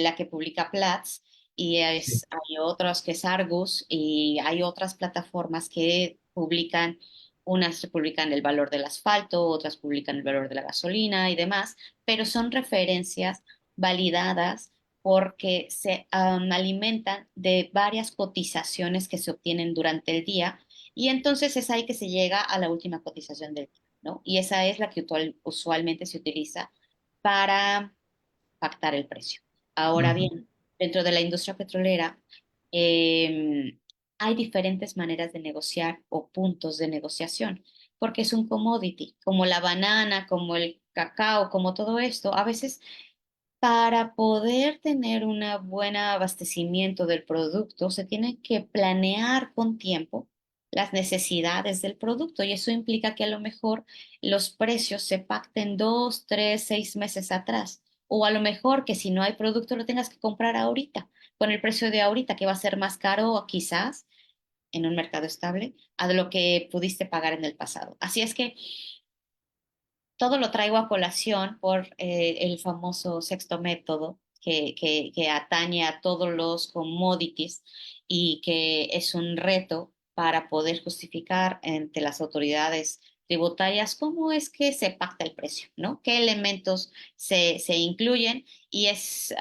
la que publica Platts, y Sí. hay otros que es Argus, y hay otras plataformas que publican, unas publican el valor del asfalto, otras publican el valor de la gasolina y demás, pero son referencias validadas porque se alimentan de varias cotizaciones que se obtienen durante el día y entonces es ahí que se llega a la última cotización del día, ¿no? Y esa es la que usualmente se utiliza para pactar el precio. Ahora Ujú. bien, dentro de la industria petrolera eh, hay diferentes maneras de negociar o puntos de negociación, porque es un commodity, como la banana, como el cacao, como todo esto. A veces para poder tener un buen abastecimiento del producto, se tiene que planear con tiempo las necesidades del producto y eso implica que a lo mejor los precios se pacten 2, 3, 6 meses atrás o a lo mejor que si no hay producto lo tengas que comprar ahorita con el precio de ahorita que va a ser más caro quizás en un mercado estable a lo que pudiste pagar en el pasado. Así es que todo lo traigo a colación por el famoso sexto método que atañe a todos los commodities y que es un reto para poder justificar ante las autoridades tributarias cómo es que se pacta el precio, ¿no? ¿Qué elementos se incluyen? Y es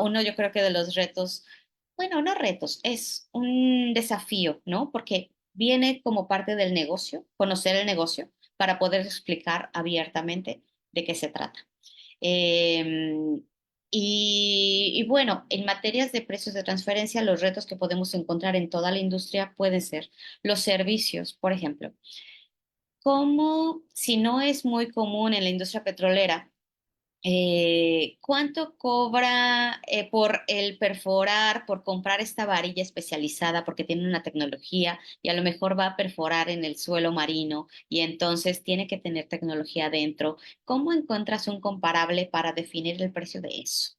uno, yo creo que de los retos, bueno, no retos, es un desafío, ¿no? Porque viene como parte del negocio, conocer el negocio para poder explicar abiertamente de qué se trata. Eh, y bueno, en materias de precios de transferencia, los retos que podemos encontrar en toda la industria pueden ser los servicios, por ejemplo. Como si no es muy común en la industria petrolera, ¿cuánto cobra por el perforar, por comprar esta varilla especializada porque tiene una tecnología y a lo mejor va a perforar en el suelo marino y entonces tiene que tener tecnología dentro? ¿Cómo encuentras un comparable para definir el precio de eso?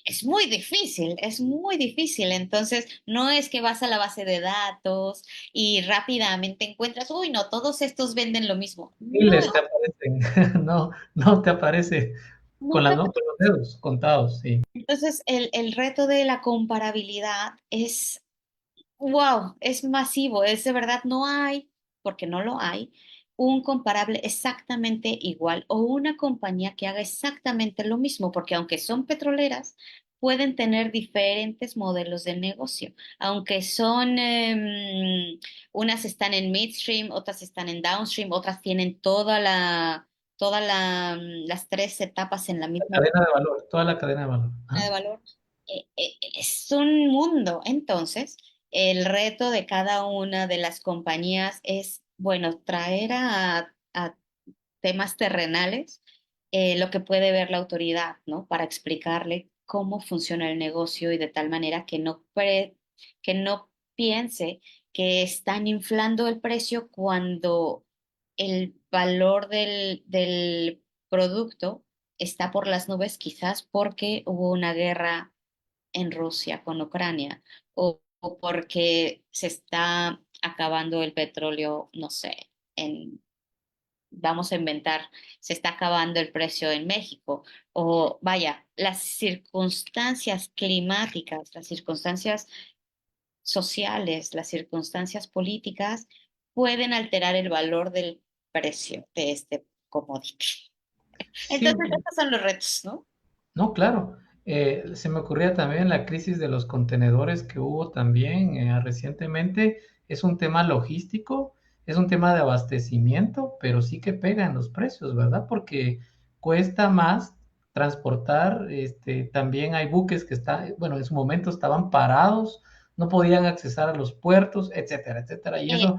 Es muy difícil, es muy difícil. Entonces, no es que vas a la base de datos y rápidamente encuentras, uy, no, todos estos venden lo mismo. No, Miles te aparecen. No, no te aparece no te. con los dedos contados, sí. Entonces, el reto de la comparabilidad es, wow, es masivo, es de verdad, no hay, porque no lo hay, un comparable exactamente igual o una compañía que haga exactamente lo mismo, porque aunque son petroleras, pueden tener diferentes modelos de negocio, aunque son, unas están en midstream, otras están en downstream, otras tienen las tres etapas en la La misma cadena de valor, toda la cadena de valor. de Ajá. valor. Es un mundo. Entonces, el reto de cada una de las compañías es, bueno, traer a temas terrenales lo que puede ver la autoridad, ¿no? Para explicarle cómo funciona el negocio y de tal manera que no piense que están inflando el precio cuando el valor del producto está por las nubes, quizás porque hubo una guerra en Rusia con Ucrania o porque se está acabando el petróleo, no sé, vamos a inventar, se está acabando el precio en México, o vaya, las circunstancias climáticas, las circunstancias sociales, las circunstancias políticas pueden alterar el valor del precio de este commodity. Sí, Entonces, estos son los retos, ¿no? no, claro. Se me ocurría también la crisis de los contenedores que hubo también recientemente. Es un tema logístico, es un tema de abastecimiento, pero sí que pega en los precios, ¿verdad? Porque cuesta más transportar, también hay buques que están, bueno, en su momento estaban parados, no podían accesar a los puertos, etcétera, etcétera. Y Eh, eso,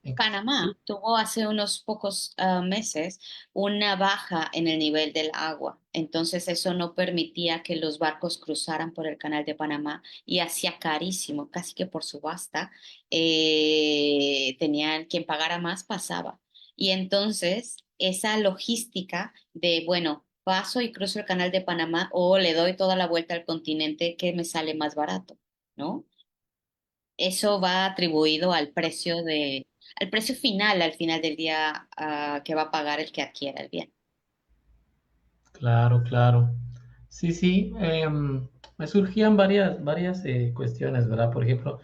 sí, Panamá tuvo hace unos pocos meses una baja en el nivel del agua, entonces eso no permitía que los barcos cruzaran por el canal de Panamá y hacía carísimo, casi que por subasta, tenían quien pagara más pasaba. Y entonces esa logística de, bueno, paso y cruzo el canal de Panamá o le doy toda la vuelta al continente que me sale más barato, ¿no? Eso va atribuido al precio final, al final del día, que va a pagar el que adquiera el bien. claro, claro. Sí, sí, me surgían varias cuestiones, ¿verdad? Por ejemplo,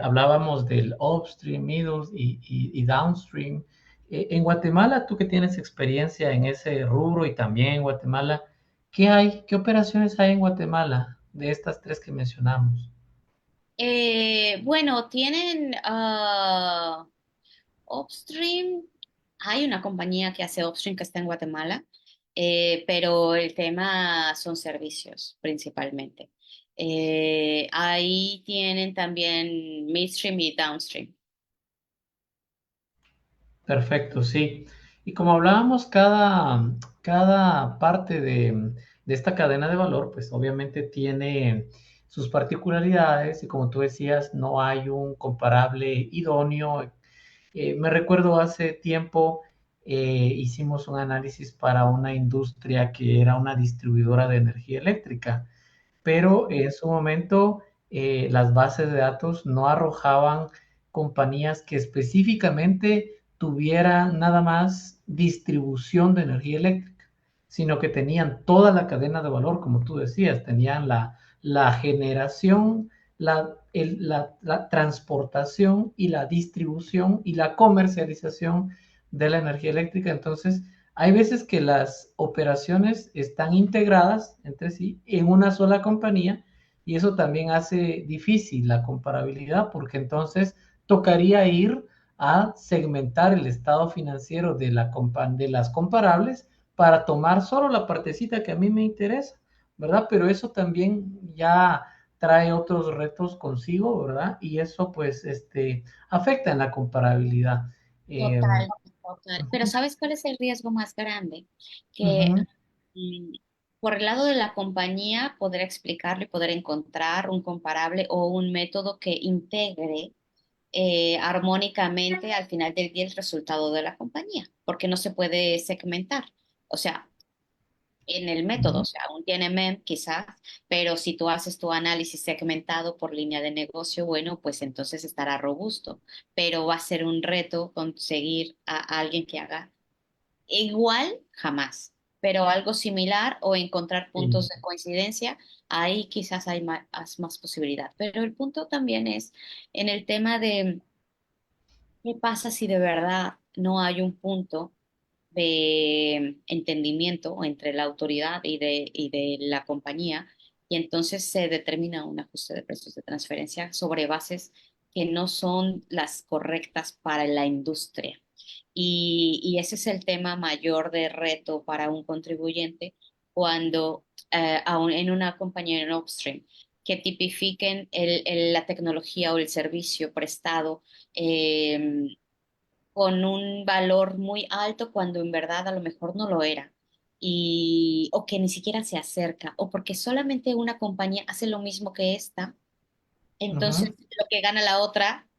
hablábamos del upstream, middle y downstream. En Guatemala, tú que tienes experiencia en ese rubro y también en Guatemala, ¿qué hay? ¿Qué operaciones hay en Guatemala de estas tres que mencionamos? Bueno, tienen Upstream. Hay una compañía que hace Upstream que está en Guatemala, pero el tema son servicios principalmente. Ahí tienen también Midstream y Downstream. Perfecto, sí. Y como hablábamos, cada parte de esta cadena de valor, pues obviamente tiene sus particularidades y como tú decías, no hay un comparable idóneo. Me recuerdo hace tiempo hicimos un análisis para una industria que era una distribuidora de energía eléctrica, pero en su momento las bases de datos no arrojaban compañías que específicamente tuvieran nada más distribución de energía eléctrica, sino que tenían toda la cadena de valor, como tú decías, tenían la generación, la transportación y la distribución y la comercialización de la energía eléctrica. Entonces, hay veces que las operaciones están integradas entre sí en una sola compañía y eso también hace difícil la comparabilidad porque entonces tocaría ir a segmentar el estado financiero de las comparables para tomar solo la partecita que a mí me interesa, ¿verdad? Pero eso también ya trae otros retos consigo, ¿verdad? Y eso pues afecta en la comparabilidad. Eh, Total, total. Pero ¿sabes cuál es el riesgo más grande? Que Ujú, mm, por el lado de la compañía poder explicarlo y poder encontrar un comparable o un método que integre armónicamente al final del día el resultado de la compañía, porque no se puede segmentar. O sea, en el método, ujú. o sea, aún tiene MEM quizás, pero si tú haces tu análisis segmentado por línea de negocio, bueno, pues entonces estará robusto, pero va a ser un reto conseguir a alguien que haga igual, jamás, pero algo similar o encontrar puntos Sí. de coincidencia, ahí quizás hay más posibilidad. Pero el punto también es en el tema de qué pasa si de verdad no hay un punto de entendimiento entre la autoridad y de la compañía, y entonces se determina un ajuste de precios de transferencia sobre bases que no son las correctas para la industria. Y ese es el tema mayor de reto para un contribuyente cuando en una compañía en upstream que tipifiquen la tecnología o el servicio prestado eh, con un valor muy alto cuando en verdad a lo mejor no lo era. O que ni siquiera se acerca, o porque solamente una compañía hace lo mismo que esta, entonces Ujú. lo que gana la otra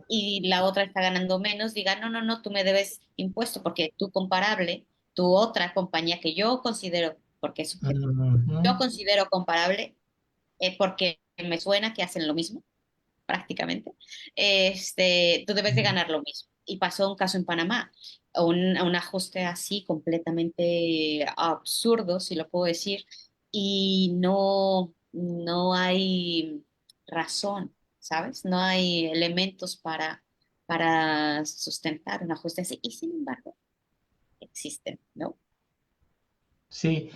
y la otra está ganando menos, diga, no, no, no, tú me debes impuesto porque tu comparable, tu otra compañía que yo considero, porque es subjetivo, yo Ujú, considero comparable porque me suena que hacen lo mismo prácticamente, tú debes de ujú. ganar lo mismo. Y pasó un caso en Panamá, un ajuste así completamente absurdo, si lo puedo decir, y no hay razón, ¿sabes? No hay elementos para sustentar un ajuste así, y sin embargo existen, ¿no? Sí,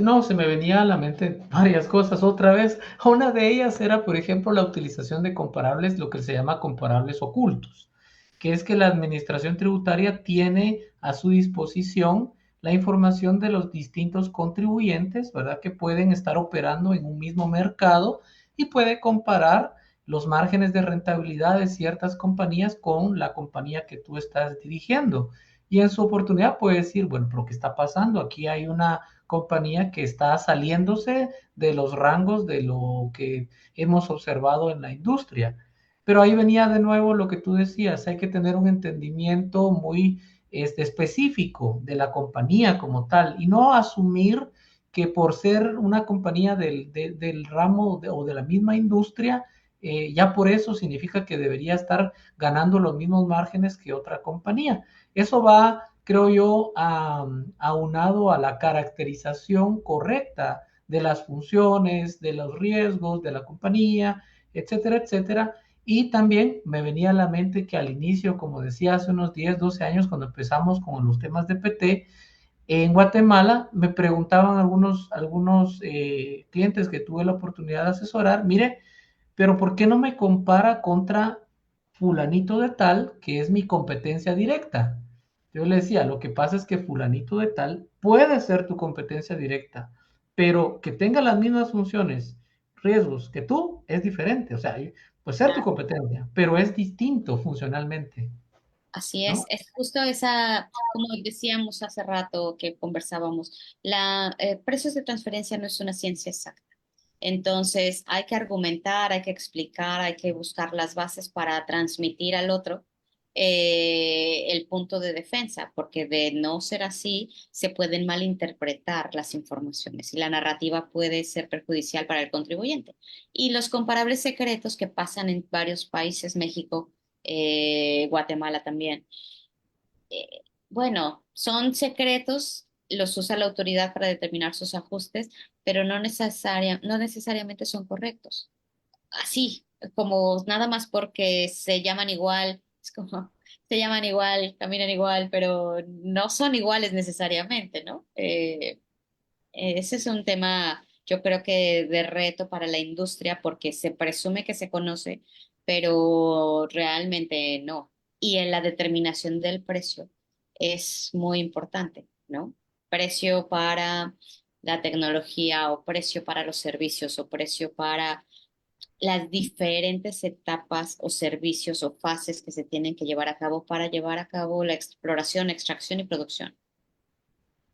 no, se me venía a la mente varias cosas otra vez. Una de ellas era, por ejemplo, la utilización de comparables, lo que se llama comparables ocultos. que es que la administración tributaria tiene a su disposición la información de los distintos contribuyentes, ¿verdad? Que pueden estar operando en un mismo mercado y puede comparar los márgenes de rentabilidad de ciertas compañías con la compañía que tú estás dirigiendo. Y en su oportunidad puede decir, bueno, pero ¿qué está pasando? Aquí hay una compañía que está saliéndose de los rangos de lo que hemos observado en la industria. Pero ahí venía de nuevo lo que tú decías, hay que tener un entendimiento muy específico de la compañía como tal y no asumir que por ser una compañía del ramo o de la misma industria, ya por eso significa que debería estar ganando los mismos márgenes que otra compañía. Eso va, creo yo, aunado a la caracterización correcta de las funciones, de los riesgos de la compañía, etcétera, etcétera. Y también me venía a la mente que al inicio, como decía, hace unos 10, 12 años, cuando empezamos con los temas de PT, en Guatemala me preguntaban algunos clientes que tuve la oportunidad de asesorar, mire, pero ¿por qué no me compara contra fulanito de tal, que es mi competencia directa? Yo le decía, lo que pasa es que fulanito de tal puede ser tu competencia directa, pero que tenga las mismas funciones, riesgos que tú, es diferente. O sea, puede ser tu competencia, pero es distinto funcionalmente, Así ¿no? es justo esa, como decíamos hace rato que conversábamos, la precios de transferencia no es una ciencia exacta. Entonces hay que argumentar, hay que explicar, hay que buscar las bases para transmitir al otro el punto de defensa, porque de no ser así se pueden malinterpretar las informaciones y la narrativa puede ser perjudicial para el contribuyente. Y los comparables secretos que pasan en varios países, México, Guatemala también. Bueno, son secretos, los usa la autoridad para determinar sus ajustes, pero no necesariamente son correctos. Así, como nada más porque se llaman igual, es como se llaman igual, caminan igual, pero no son iguales necesariamente, ¿no? Ese es un tema, yo creo que de reto para la industria porque se presume que se conoce, pero realmente no. Y en la determinación del precio es muy importante, ¿no? Precio para la tecnología o precio para los servicios o precio para las diferentes etapas o servicios o fases que se tienen que llevar a cabo para llevar a cabo la exploración, extracción y producción.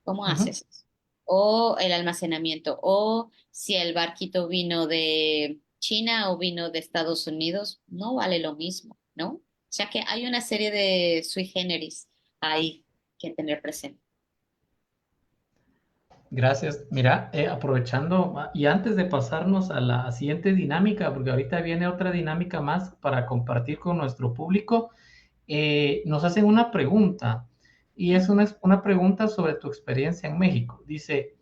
¿Cómo Uh -huh. haces? O el almacenamiento, o si el barquito vino de China o vino de Estados Unidos, no vale lo mismo, ¿no? O sea que hay una serie de sui generis ahí que tener presente. Gracias. Mira, aprovechando y antes de pasarnos a la siguiente dinámica, porque ahorita viene otra dinámica más para compartir con nuestro público, nos hacen una pregunta y es una pregunta sobre tu experiencia en México. Dice,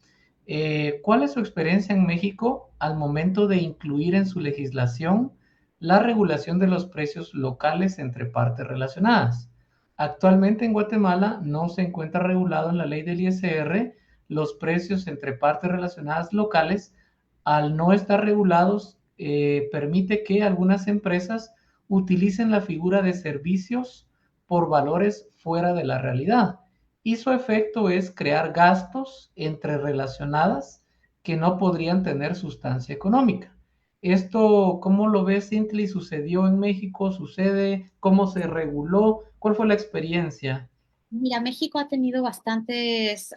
¿cuál es su experiencia en México al momento de incluir en su legislación la regulación de los precios locales entre partes relacionadas? Actualmente en Guatemala no se encuentra regulado en la ley del ISR los precios entre partes relacionadas locales. Al no estar regulados, permite que algunas empresas utilicen la figura de servicios por valores fuera de la realidad. Y su efecto es crear gastos entre relacionadas que no podrían tener sustancia económica. Esto, ¿cómo lo ves, Intli? ¿Sucedió en México? ¿Sucede? ¿Cómo se reguló? ¿Cuál fue la experiencia? Mira, México ha tenido bastantes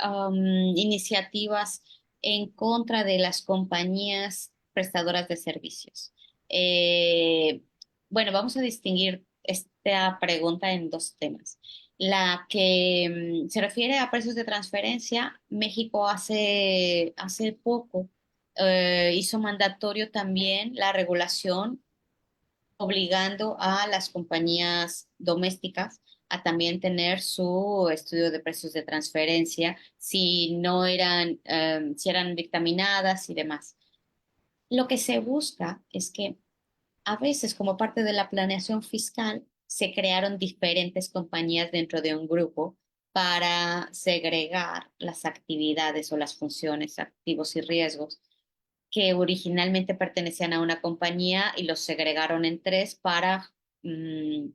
iniciativas en contra de las compañías prestadoras de servicios. Eh, bueno, vamos a distinguir esta pregunta en dos temas. La que se refiere a precios de transferencia, México hace poco hizo mandatorio también la regulación obligando a las compañías domésticas a también tener su estudio de precios de transferencia, si no eran, si eran dictaminadas y demás. Lo que se busca es que a veces, como parte de la planeación fiscal, se crearon diferentes compañías dentro de un grupo para segregar las actividades o las funciones, activos y riesgos que originalmente pertenecían a una compañía y los segregaron en tres para mm,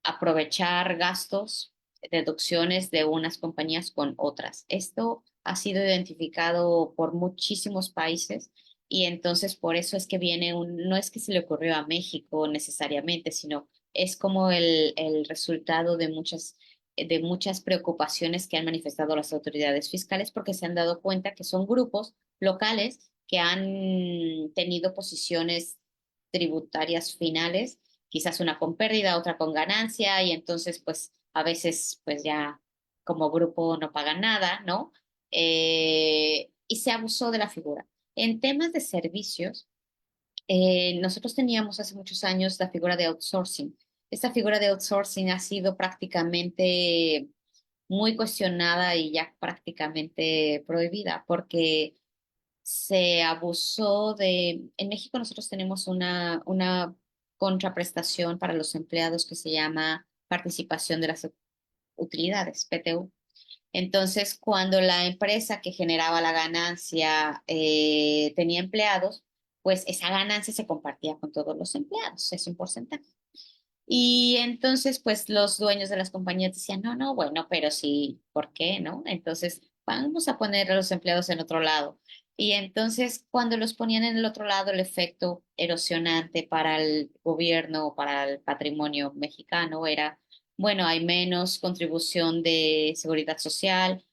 aprovechar gastos, deducciones de unas compañías con otras. Esto ha sido identificado por muchísimos países y entonces por eso es que viene no es que se le ocurrió a México necesariamente, sino es como el resultado de muchas preocupaciones que han manifestado las autoridades fiscales porque se han dado cuenta que son grupos locales que han tenido posiciones tributarias finales, quizás una con pérdida, otra con ganancia, y entonces pues a veces pues ya como grupo no pagan nada, ¿no? Y se abusó de la figura. En temas de servicios, nosotros teníamos hace muchos años la figura de outsourcing. Esta figura de outsourcing ha sido prácticamente muy cuestionada y ya prácticamente prohibida porque se abusó en México nosotros tenemos una contraprestación para los empleados que se llama participación de las utilidades, PTU. Entonces, cuando la empresa que generaba la ganancia tenía empleados, pues esa ganancia se compartía con todos los empleados, es un porcentaje. Y entonces, pues los dueños de las compañías decían, no, no, bueno, pero sí, ¿por qué, no? Entonces, vamos a poner a los empleados en otro lado. Y entonces, cuando los ponían en el otro lado, el efecto erosionante para el gobierno, para el patrimonio mexicano era, bueno, hay menos contribución de seguridad social,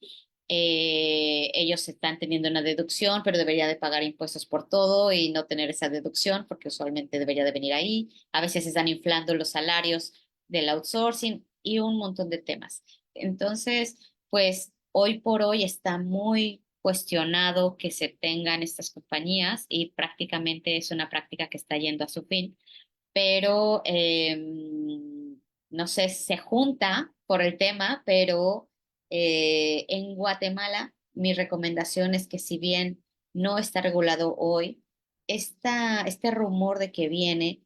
ellos están teniendo una deducción, pero debería de pagar impuestos por todo y no tener esa deducción porque usualmente debería de venir ahí. A veces están inflando los salarios del outsourcing y un montón de temas. Entonces, pues hoy por hoy está muy cuestionado que se tengan estas compañías y prácticamente es una práctica que está yendo a su fin, pero no sé, se junta por el tema, pero en Guatemala mi recomendación es que si bien no está regulado hoy, este rumor de que viene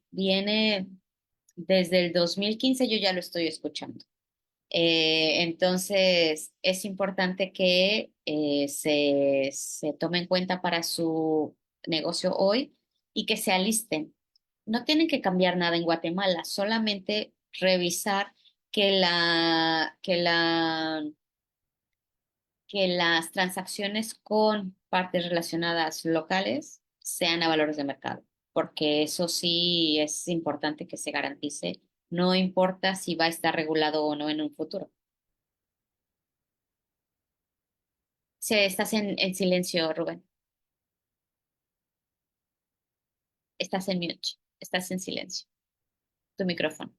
desde el 2015, yo ya lo estoy escuchando. Entonces, es importante que se tome en cuenta para su negocio hoy y que se alisten. No tienen que cambiar nada en Guatemala, solamente revisar que las transacciones con partes relacionadas locales sean a valores de mercado, porque eso sí es importante que se garantice, no importa si va a estar regulado o no en un futuro. Estás en silencio, Rubén. Estás en mute. Estás en silencio. Tu micrófono.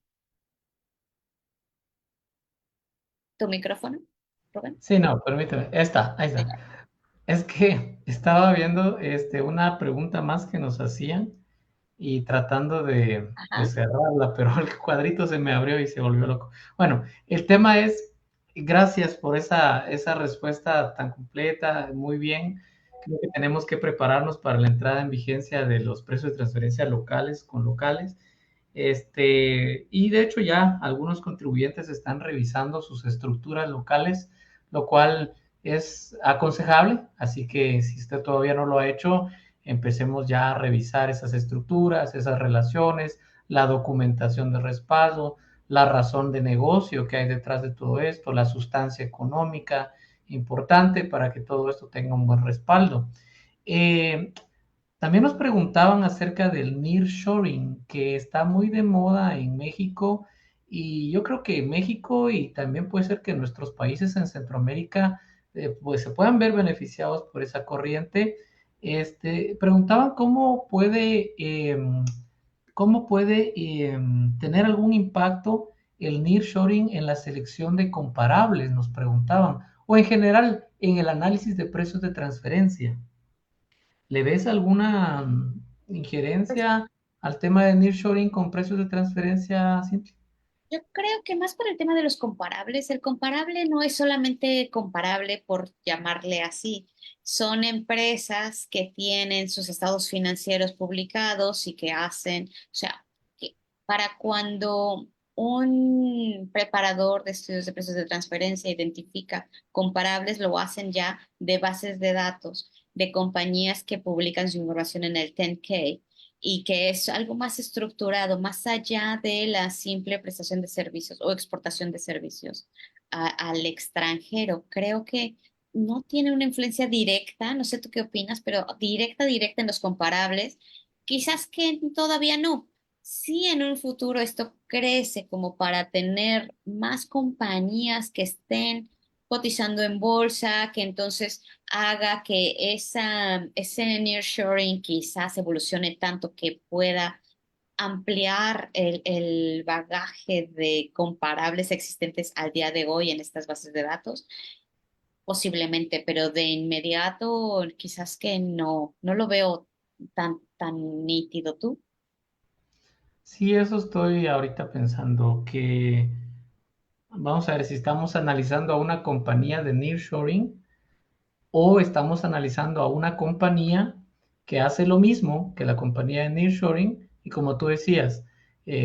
¿Tu micrófono, Rubén? Sí, no, permíteme. Ahí está. Es que estaba viendo una pregunta más que nos hacían y tratando de Ajá. cerrarla, pero el cuadrito se me abrió y se volvió loco. Bueno, el tema es, gracias por esa respuesta tan completa, muy bien. Creo que tenemos que prepararnos para la entrada en vigencia de los precios de transferencia locales con locales. Y de hecho ya algunos contribuyentes están revisando sus estructuras locales, lo cual es aconsejable, así que si usted todavía no lo ha hecho, empecemos ya a revisar esas estructuras, esas relaciones, la documentación de respaldo, la razón de negocio que hay detrás de todo esto, la sustancia económica importante para que todo esto tenga un buen respaldo. Eh, También nos preguntaban acerca del nearshoring, que está muy de moda en México, y yo creo que México y también puede ser que nuestros países en Centroamérica pues se puedan ver beneficiados por esa corriente. Preguntaban cómo puede tener algún impacto el nearshoring en la selección de comparables, nos preguntaban, o en general en el análisis de precios de transferencia. ¿Le ves alguna Pues injerencia al tema de nearshoring con precios de transferencia simple? yo creo que más por el tema de los comparables. El comparable no es solamente comparable por llamarle así. Son empresas que tienen sus estados financieros publicados y que hacen, o sea, que para cuando un preparador de estudios de precios de transferencia identifica comparables, lo hacen ya de bases de datos de compañías que publican su información en el 10K y que es algo más estructurado, más allá de la simple prestación de servicios o exportación de servicios al extranjero. Creo que no tiene una influencia directa, no sé tú qué opinas, pero directa, directa en los comparables, quizás que todavía no. Si en un futuro esto crece como para tener más compañías que estén cotizando en bolsa, que entonces haga que ese nearshoring quizás evolucione tanto que pueda ampliar el bagaje de comparables existentes al día de hoy en estas bases de datos, posiblemente, pero de inmediato quizás que no lo veo tan nítido tú. Sí, eso estoy ahorita pensando que, vamos a ver si estamos analizando a una compañía de nearshoring o estamos analizando a una compañía que hace lo mismo que la compañía de nearshoring y como tú decías,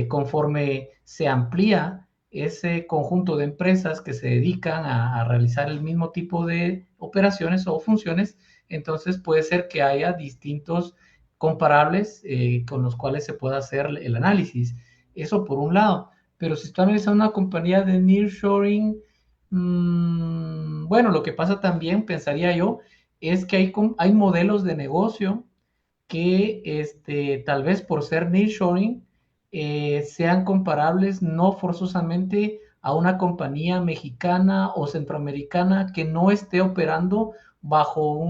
conforme se amplía ese conjunto de empresas que se dedican a realizar el mismo tipo de operaciones o funciones, entonces puede ser que haya distintos comparables con los cuales se pueda hacer el análisis. Eso por un lado. Pero si está analizando una compañía de nearshoring, bueno, lo que pasa también, pensaría yo, es que hay modelos de negocio que tal vez por ser nearshoring sean comparables no forzosamente a una compañía mexicana o centroamericana que no esté operando bajo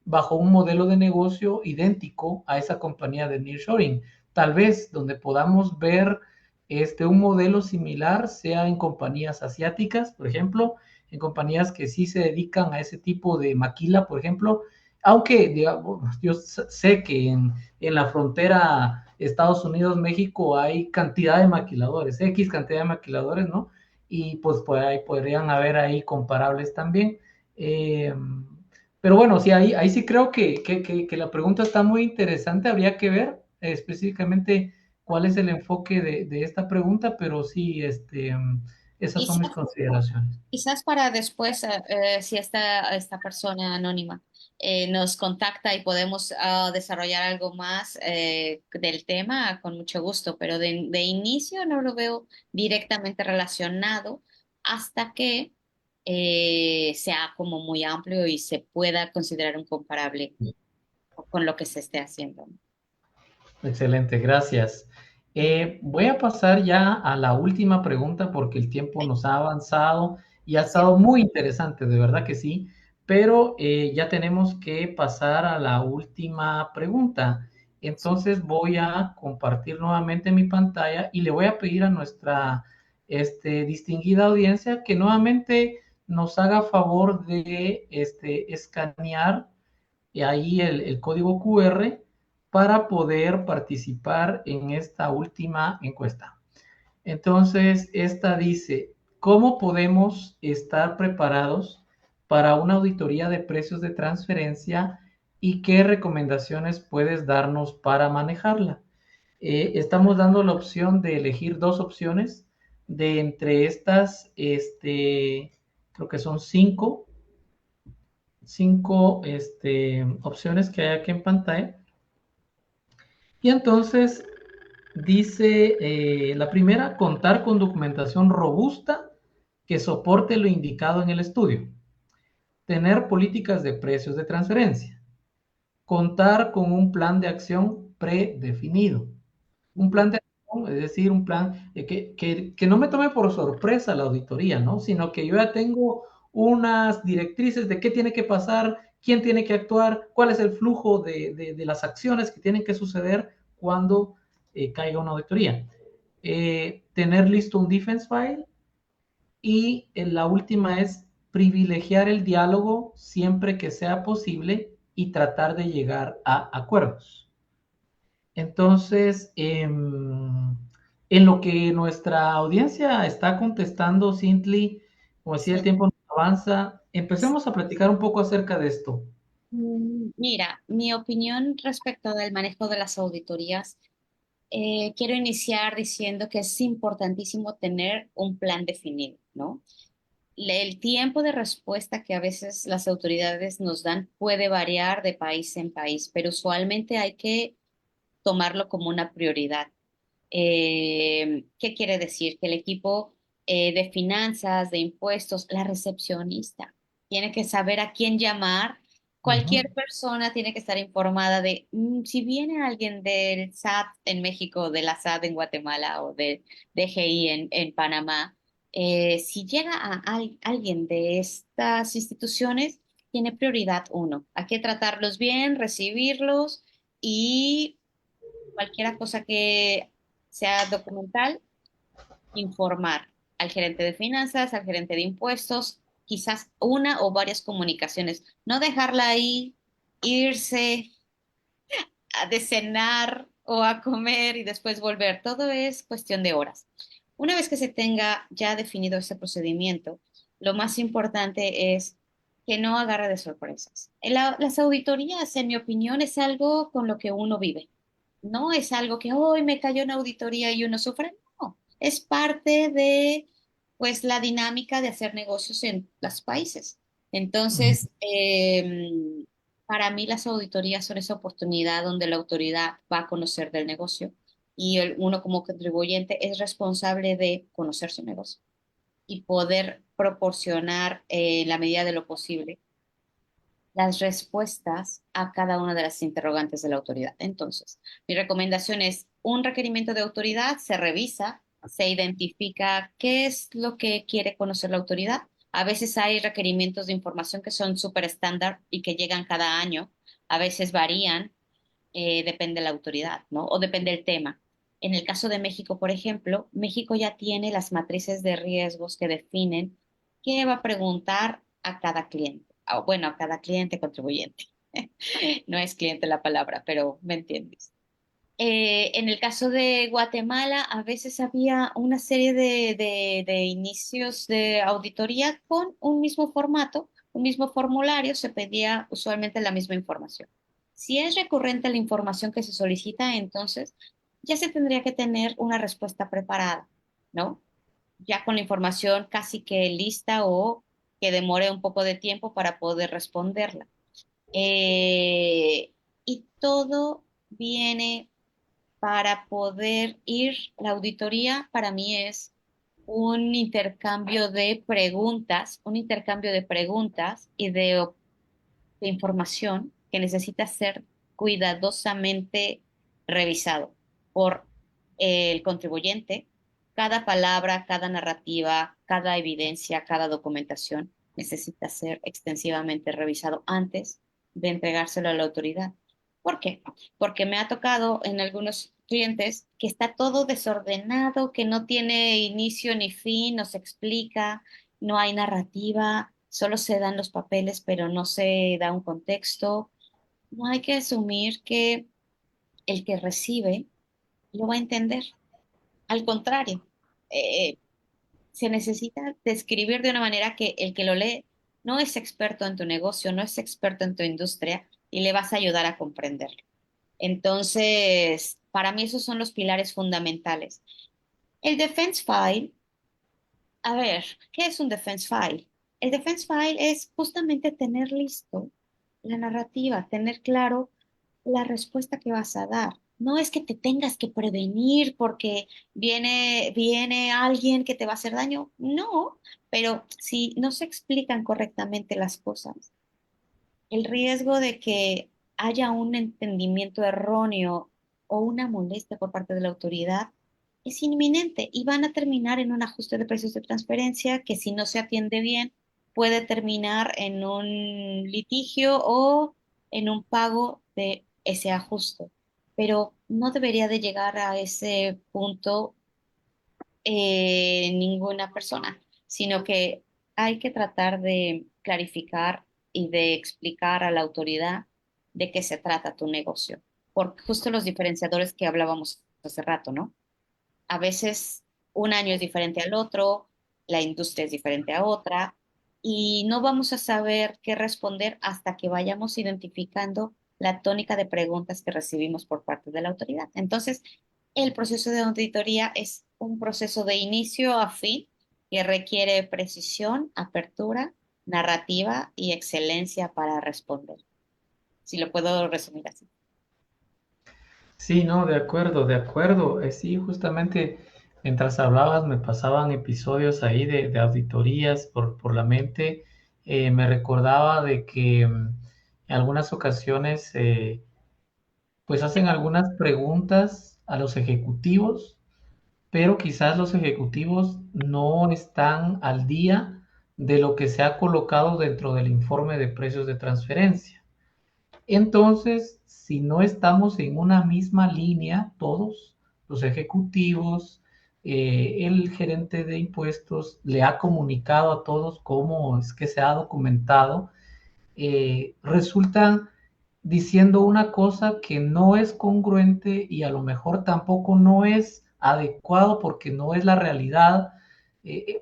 bajo un modelo de negocio idéntico a esa compañía de nearshoring. Tal vez donde podamos ver un modelo similar sea en compañías asiáticas, por ejemplo, en compañías que sí se dedican a ese tipo de maquila, por ejemplo, aunque digamos, yo sé que en la frontera Estados Unidos-México hay cantidad de maquiladores, X cantidad de maquiladores, ¿no? Y pues ahí podrían haber ahí comparables también. Eh, pero bueno, sí, ahí sí creo que la pregunta está muy interesante, habría que ver específicamente cuál es el enfoque de esta pregunta, pero sí, esas son mis consideraciones. Quizás para después, si esta persona anónima nos contacta y podemos desarrollar algo más del tema, con mucho gusto, pero de inicio no lo veo directamente relacionado hasta que sea como muy amplio y se pueda considerar un comparable con lo que se esté haciendo. Excelente, gracias. Voy a pasar ya a la última pregunta porque el tiempo nos ha avanzado y ha Sí. estado muy interesante, de verdad que sí, pero ya tenemos que pasar a la última pregunta. Entonces voy a compartir nuevamente mi pantalla y le voy a pedir a nuestra distinguida audiencia que nuevamente nos haga favor de escanear ahí el código QR para poder participar en esta última encuesta. Entonces, esta dice, ¿cómo podemos estar preparados para una auditoría de precios de transferencia y qué recomendaciones puedes darnos para manejarla? Estamos dando la opción de elegir dos opciones de entre estas, creo que son cinco opciones que hay aquí en pantalla. Y entonces dice la primera, contar con documentación robusta que soporte lo indicado en el estudio. Tener políticas de precios de transferencia. Contar con un plan de acción predefinido. Un Ujú. plan de acción, es decir, un plan que no me tome por sorpresa la auditoría, ¿no? Sino que yo ya tengo unas directrices de qué tiene que pasar, quién tiene que actuar, cuál es el flujo de las acciones que tienen que suceder cuando caiga una auditoría. Tener listo un defense file y la última es privilegiar el diálogo siempre que sea posible y tratar de llegar a acuerdos. Entonces, en lo que nuestra audiencia está contestando, Cintly, como decía, el Sí. tiempo nos avanza, empecemos a platicar un poco acerca de esto. Mira, mi opinión respecto del manejo de las auditorías, quiero iniciar diciendo que es importantísimo tener un plan definido, ¿no? El tiempo de respuesta que a veces las autoridades nos dan puede variar de país en país, pero usualmente hay que tomarlo como una prioridad. ¿Qué quiere decir? Que el equipo de finanzas, de impuestos, la recepcionista, tiene que saber a quién llamar. Cualquier Ujú. persona tiene que estar informada de si viene alguien del SAT en México, de la SAT en Guatemala o del DGI en Panamá. Si llega a alguien de estas instituciones, tiene prioridad uno. Hay que tratarlos bien, recibirlos y cualquier cosa que sea documental, informar al gerente de finanzas, al gerente de impuestos, quizás una o varias comunicaciones. No dejarla ahí, irse a de cenar o a comer y después volver. Todo es cuestión de horas. Una vez que se tenga ya definido ese procedimiento, lo más importante es que no agarre de sorpresas. Las auditorías, en mi opinión, es algo con lo que uno vive. No es algo que hoy me cayó una auditoría y uno sufre. No, es parte de pues la dinámica de hacer negocios en los países. Mm. Entonces, para mí las auditorías son esa oportunidad donde la autoridad va a conocer del negocio y uno como contribuyente es responsable de conocer su negocio y poder proporcionar en la medida de lo posible las respuestas a cada una de las interrogantes de la autoridad. Entonces, mi recomendación es un requerimiento de autoridad, se revisa, se identifica qué es lo que quiere conocer la autoridad. A veces hay requerimientos de información que son súper estándar y que llegan cada año. A veces varían, depende de la autoridad, ¿no? O depende del tema. En el caso de México, por ejemplo, México ya tiene las matrices de riesgos que definen qué va a preguntar a cada cliente. Bueno, a cada cliente contribuyente. No es cliente la palabra, pero me entiendes. En el caso de Guatemala, a veces había una serie de inicios de auditoría con un mismo formato, un mismo formulario, se pedía usualmente la misma información. Si es recurrente la información que se solicita, entonces ya se tendría que tener una respuesta preparada, ¿no? Ya con la información casi que lista o que demore un poco de tiempo para poder responderla. Y todo viene para poder ir, la auditoría para mí es un intercambio de preguntas y de información que necesita ser cuidadosamente revisado por el contribuyente. Cada palabra, cada narrativa, cada evidencia, cada documentación necesita ser extensivamente revisado antes de entregárselo a la autoridad. ¿Por qué? Porque me ha tocado en algunos clientes que está todo desordenado, que no tiene inicio ni fin, no se explica, no hay narrativa, solo se dan los papeles, pero no se da un contexto. No hay que asumir que el que recibe lo va a entender. Al contrario, eh, se necesita describir de una manera que el que lo lee no es experto en tu negocio, no es experto en tu industria y le vas a ayudar a comprenderlo. Entonces, para mí esos son los pilares fundamentales. El defense file, a ver, ¿qué es un defense file? El defense file es justamente tener listo la narrativa, tener claro la respuesta que vas a dar. No es que te tengas que prevenir porque viene alguien que te va a hacer daño. No, pero si no se explican correctamente las cosas, el riesgo de que haya un entendimiento erróneo o una molestia por parte de la autoridad es inminente y van a terminar en un ajuste de precios de transferencia que si no se atiende bien puede terminar en un litigio o en un pago de ese ajuste. Pero no debería de llegar a ese punto ninguna persona, sino que hay que tratar de clarificar y de explicar a la autoridad de qué se trata tu negocio, por justo los diferenciadores que hablábamos hace rato, ¿no? A veces un año es diferente al otro, la industria es diferente a otra, y no vamos a saber qué responder hasta que vayamos identificando la tónica de preguntas que recibimos por parte de la autoridad. Entonces, el proceso de auditoría es un proceso de inicio a fin que requiere precisión, apertura, narrativa y excelencia para responder. Si lo puedo resumir así. Sí, no, de acuerdo, de acuerdo. Sí, justamente mientras hablabas me pasaban episodios ahí de auditorías por la mente. Me recordaba de que en algunas ocasiones pues hacen algunas preguntas a los ejecutivos, pero quizás los ejecutivos no están al día de lo que se ha colocado dentro del informe de precios de transferencia. Entonces, si no estamos en una misma línea, todos los ejecutivos, el gerente de impuestos le ha comunicado a todos cómo es que se ha documentado, resultan diciendo una cosa que no es congruente y a lo mejor tampoco no es adecuado porque no es la realidad.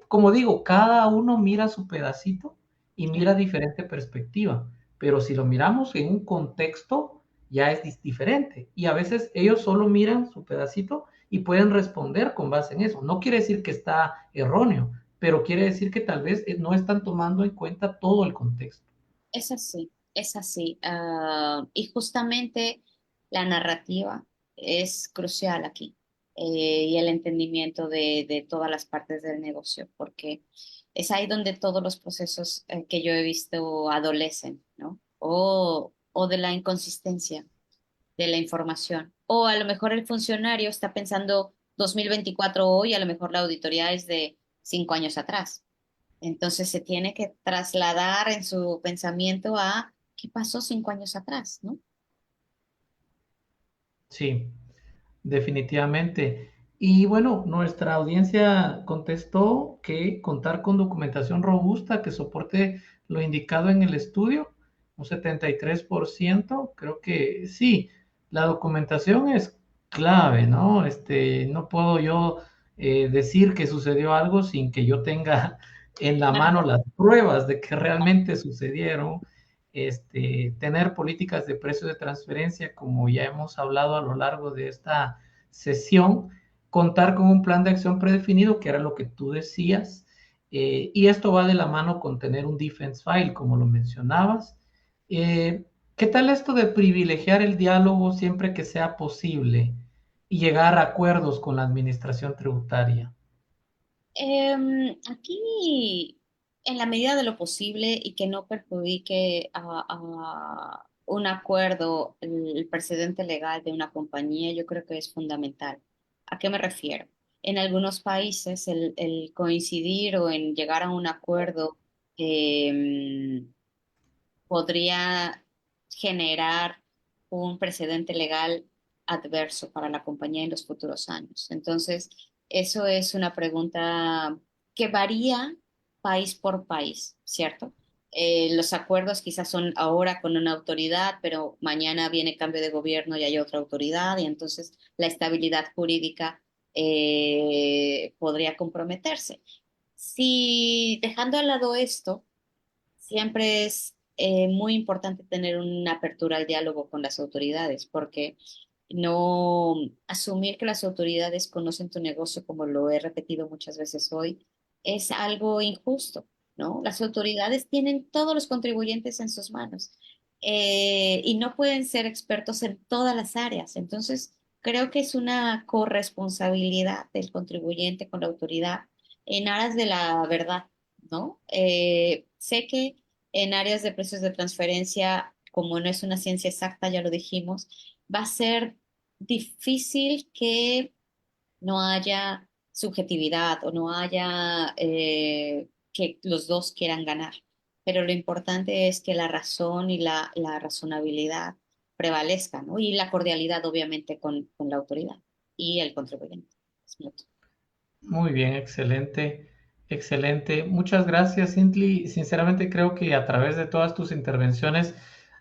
Como digo, cada uno mira su pedacito y mira diferente perspectiva, pero si lo miramos en un contexto ya es diferente y a veces ellos solo miran su pedacito y pueden responder con base en eso. No quiere decir que está erróneo, pero quiere decir que tal vez no están tomando en cuenta todo el contexto. Es así, es así. Y justamente la narrativa es crucial aquí, y el entendimiento de todas las partes del negocio, porque es ahí donde todos los procesos que yo he visto adolecen, ¿no? O de la inconsistencia de la información. O a lo mejor el funcionario está pensando 2024 hoy, a lo mejor la auditoría es de 5 años atrás. Entonces se tiene que trasladar en su pensamiento a qué pasó 5 años atrás, ¿no? Sí, definitivamente. Y bueno, nuestra audiencia contestó que contar con documentación robusta que soporte lo indicado en el estudio, un 73%, creo que sí, la documentación es clave, ¿no? No puedo yo decir que sucedió algo sin que yo tenga en la mano Claro. las pruebas de que realmente sucedieron. Tener políticas de precios de transferencia, como ya hemos hablado a lo largo de esta sesión, contar con un plan de acción predefinido, que era lo que tú decías, y esto va de la mano con tener un defense file, como lo mencionabas. ¿Qué tal esto de privilegiar el diálogo siempre que sea posible y llegar a acuerdos con la administración tributaria? Aquí, en la medida de lo posible y que no perjudique a un acuerdo, el precedente legal de una compañía, yo creo que es fundamental. ¿A qué me refiero? En algunos países, el coincidir o en llegar a un acuerdo podría generar un precedente legal adverso para la compañía en los futuros años. Entonces, eso es una pregunta que varía país por país, ¿cierto? Los acuerdos quizás son ahora con una autoridad, pero mañana viene cambio de gobierno y hay otra autoridad, y entonces la estabilidad jurídica podría comprometerse. Si dejando al lado esto, siempre es muy importante tener una apertura al diálogo con las autoridades, porque no asumir que las autoridades conocen tu negocio, como lo he repetido muchas veces hoy, es algo injusto, ¿no? Las autoridades tienen todos los contribuyentes en sus manos, y no pueden ser expertos en todas las áreas. Entonces, creo que es una corresponsabilidad del contribuyente con la autoridad en aras de la verdad, ¿no? Sé que en áreas de precios de transferencia, como no es una ciencia exacta, ya lo dijimos, va a ser difícil que no haya subjetividad o no haya que los dos quieran ganar. Pero lo importante es que la razón y la razonabilidad prevalezcan, ¿no? Y la cordialidad, obviamente, con la autoridad y el contribuyente. Es mutuo. Muy bien, excelente, excelente. Muchas gracias, Intli. Sinceramente creo que a través de todas tus intervenciones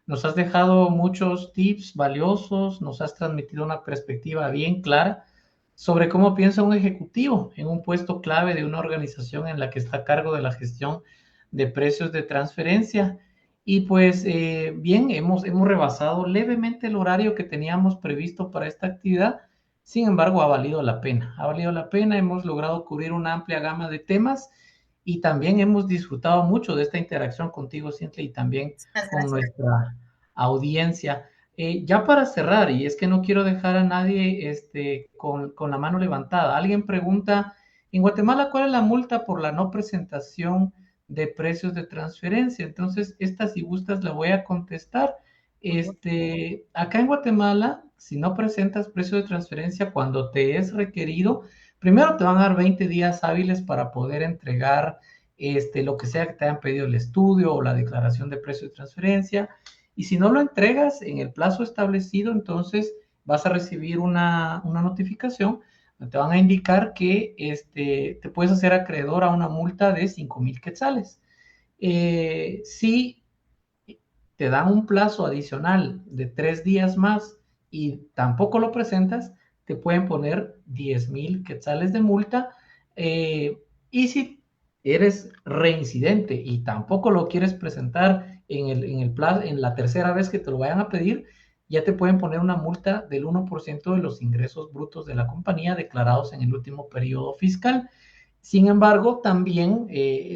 nos has dejado muchos tips valiosos, nos has transmitido una perspectiva bien clara sobre cómo piensa un ejecutivo en un puesto clave de una organización en la que está a cargo de la gestión de precios de transferencia. Y pues bien, hemos rebasado levemente el horario que teníamos previsto para esta actividad. Sin embargo, ha valido la pena. Ha valido la pena, hemos logrado cubrir una amplia gama de temas y también hemos disfrutado mucho de esta interacción contigo, Cintia, y también Muchas con gracias. nuestra audiencia. Ya para cerrar, y es que no quiero dejar a nadie con la mano levantada. Alguien pregunta, en Guatemala, ¿cuál es la multa por la no presentación de precios de transferencia? Entonces, esta, si gustas, la voy a contestar. Acá en Guatemala, si no presentas precio de transferencia cuando te es requerido, primero te van a dar 20 días hábiles para poder entregar lo que sea que te hayan pedido el estudio o la declaración de precio de transferencia. Y si no lo entregas en el plazo establecido, entonces vas a recibir una notificación. Te van a indicar que te puedes hacer acreedor a una multa de 5,000 quetzales. Si te dan un plazo adicional de 3 días más y tampoco lo presentas, te pueden poner 10,000 quetzales de multa. Y si eres reincidente y tampoco lo quieres presentar en el plazo, en la tercera vez que te lo vayan a pedir, ya te pueden poner una multa del 1% de los ingresos brutos de la compañía declarados en el último periodo fiscal. Sin embargo, también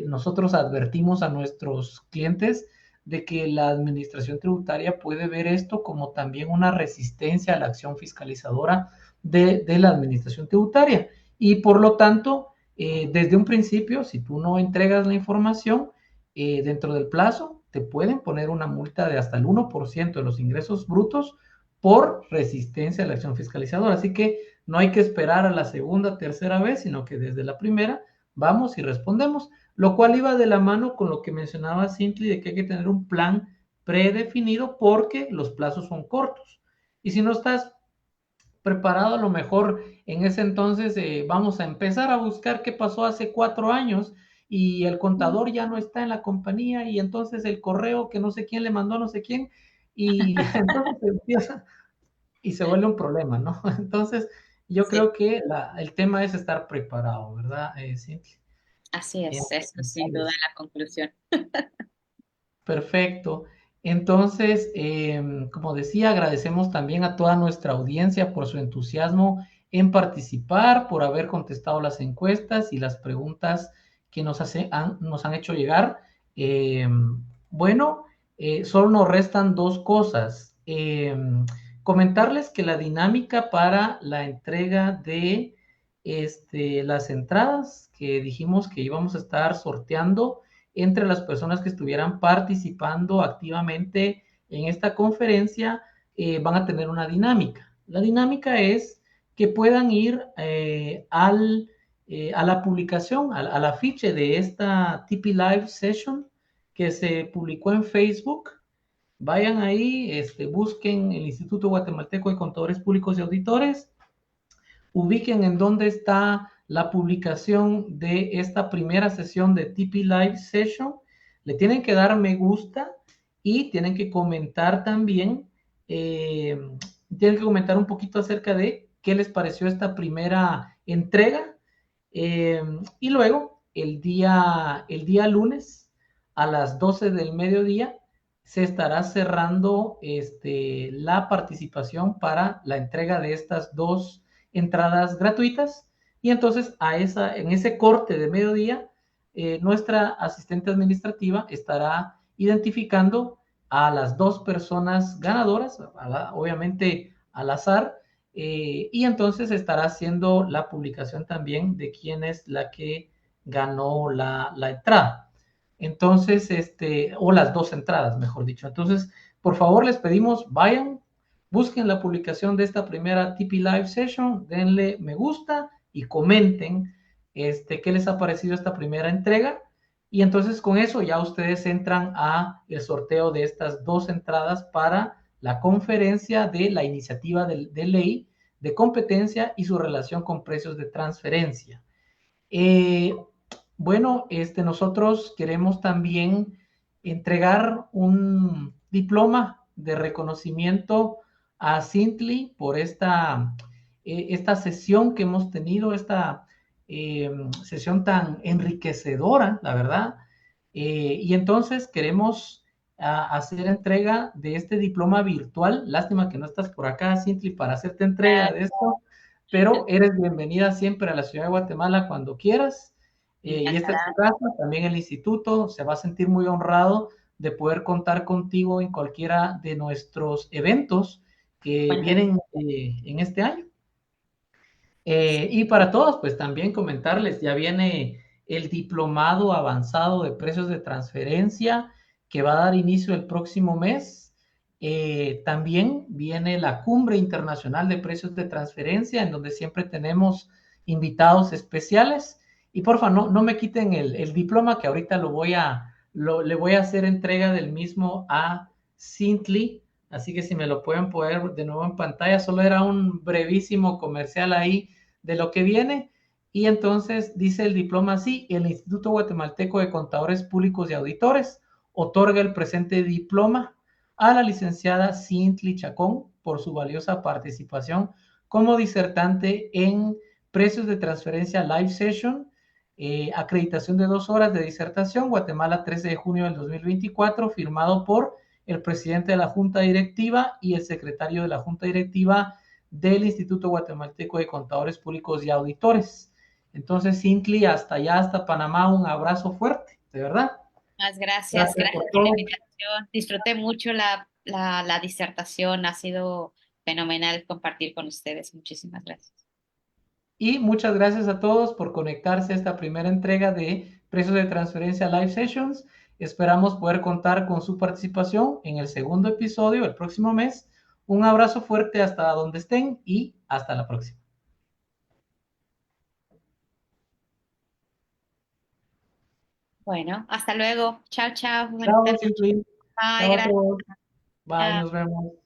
nosotros advertimos a nuestros clientes de que la administración tributaria puede ver esto como también una resistencia a la acción fiscalizadora de la administración tributaria. Y por lo tanto, desde un principio, si tú no entregas la información dentro del plazo, te pueden poner una multa de hasta el 1% de los ingresos brutos por resistencia a la acción fiscalizadora. Así que no hay que esperar a la segunda, tercera vez, sino que desde la primera vamos y respondemos, lo cual iba de la mano con lo que mencionaba Cindy de que hay que tener un plan predefinido porque los plazos son cortos. Y si no estás preparado, a lo mejor en ese entonces vamos a empezar a buscar qué pasó hace 4 años y el contador ya no está en la compañía y entonces el correo que no sé quién le mandó a no sé quién y entonces empieza y se vuelve un problema, ¿no? Entonces yo Sí, creo que el tema es estar preparado, ¿verdad, Cindy? así es, eso es sin duda Entonces, la conclusión. perfecto. Entonces, como decía, agradecemos también a toda nuestra audiencia por su entusiasmo en participar, por haber contestado las encuestas y las preguntas que nos han hecho llegar. Eh, bueno, solo nos restan dos cosas. Comentarles que la dinámica para la entrega de las entradas que dijimos que íbamos a estar sorteando entre las personas que estuvieran participando activamente en esta conferencia, van a tener una dinámica. La dinámica es que puedan ir a la publicación, al afiche de esta TP Live Session que se publicó en Facebook. Vayan ahí, busquen el Instituto Guatemalteco de Contadores Públicos y Auditores, ubiquen en dónde está la publicación de esta primera sesión de TP Live Session, le tienen que dar me gusta y tienen que comentar también, eh, tienen que comentar un poquito acerca de qué les pareció esta primera entrega. Y luego, el día lunes a las 12 del mediodía, se estará cerrando la participación para la entrega de estas dos entradas gratuitas. Y entonces, en ese corte de mediodía, nuestra asistente administrativa estará identificando a las dos personas ganadoras, obviamente al azar, y entonces estará haciendo la publicación también de quién es la que ganó la entrada. Entonces, o las dos entradas, mejor dicho. Entonces, por favor, les pedimos, vayan, busquen la publicación de esta primera TP Live Session, denle me gusta y comenten qué les ha parecido esta primera entrega. Y entonces con eso ya ustedes entran a el sorteo de estas dos entradas para la conferencia de la iniciativa de ley de competencia y su relación con precios de transferencia. Eh, bueno, nosotros queremos también entregar un diploma de reconocimiento a Sintli por esta sesión que hemos tenido, esta sesión tan enriquecedora, la verdad. Y entonces queremos hacer entrega de este diploma virtual. Lástima que no estás por acá, Sintli, para hacerte entrega de esto, pero eres bienvenida siempre a la ciudad de Guatemala cuando quieras. Y esta es tu Encantada. casa, también el instituto se va a sentir muy honrado de poder contar contigo en cualquiera de nuestros eventos que Cuenta. vienen en este año. Y para todos, pues también comentarles, ya viene el diplomado avanzado de precios de transferencia que va a dar inicio el próximo mes. También viene la cumbre internacional de precios de transferencia, en donde siempre tenemos invitados especiales. Y porfa, no me quiten el diploma, que ahorita le voy a hacer entrega del mismo a Sintly. Así que si me lo pueden poner de nuevo en pantalla, solo era un brevísimo comercial ahí de lo que viene. Y entonces dice el diploma así: el Instituto Guatemalteco de Contadores Públicos y Auditores otorga el presente diploma a la licenciada Cintly Chacón por su valiosa participación como disertante en precios de transferencia live session, acreditación de 2 horas de disertación, Guatemala, 13 de junio del 2024, firmado por el presidente de la Junta Directiva y el secretario de la Junta Directiva del Instituto Guatemalteco de Contadores Públicos y Auditores. Entonces, Cintly, hasta allá, hasta Panamá, un abrazo fuerte, de verdad. Más gracias, Gracias por gracias por la todo. invitación. Disfruté mucho la disertación, ha sido fenomenal compartir con ustedes. Muchísimas gracias. Y muchas gracias a todos por conectarse a esta primera entrega de Precios de Transferencia Live Sessions. Esperamos poder contar con su participación en el segundo episodio el próximo mes. Un abrazo fuerte hasta donde estén y hasta la próxima. Bueno, hasta luego. Chao, chao. Bonita Chao, noche. Cintly. Bye, Chao a gracias. todos. Bye, Chao. nos vemos.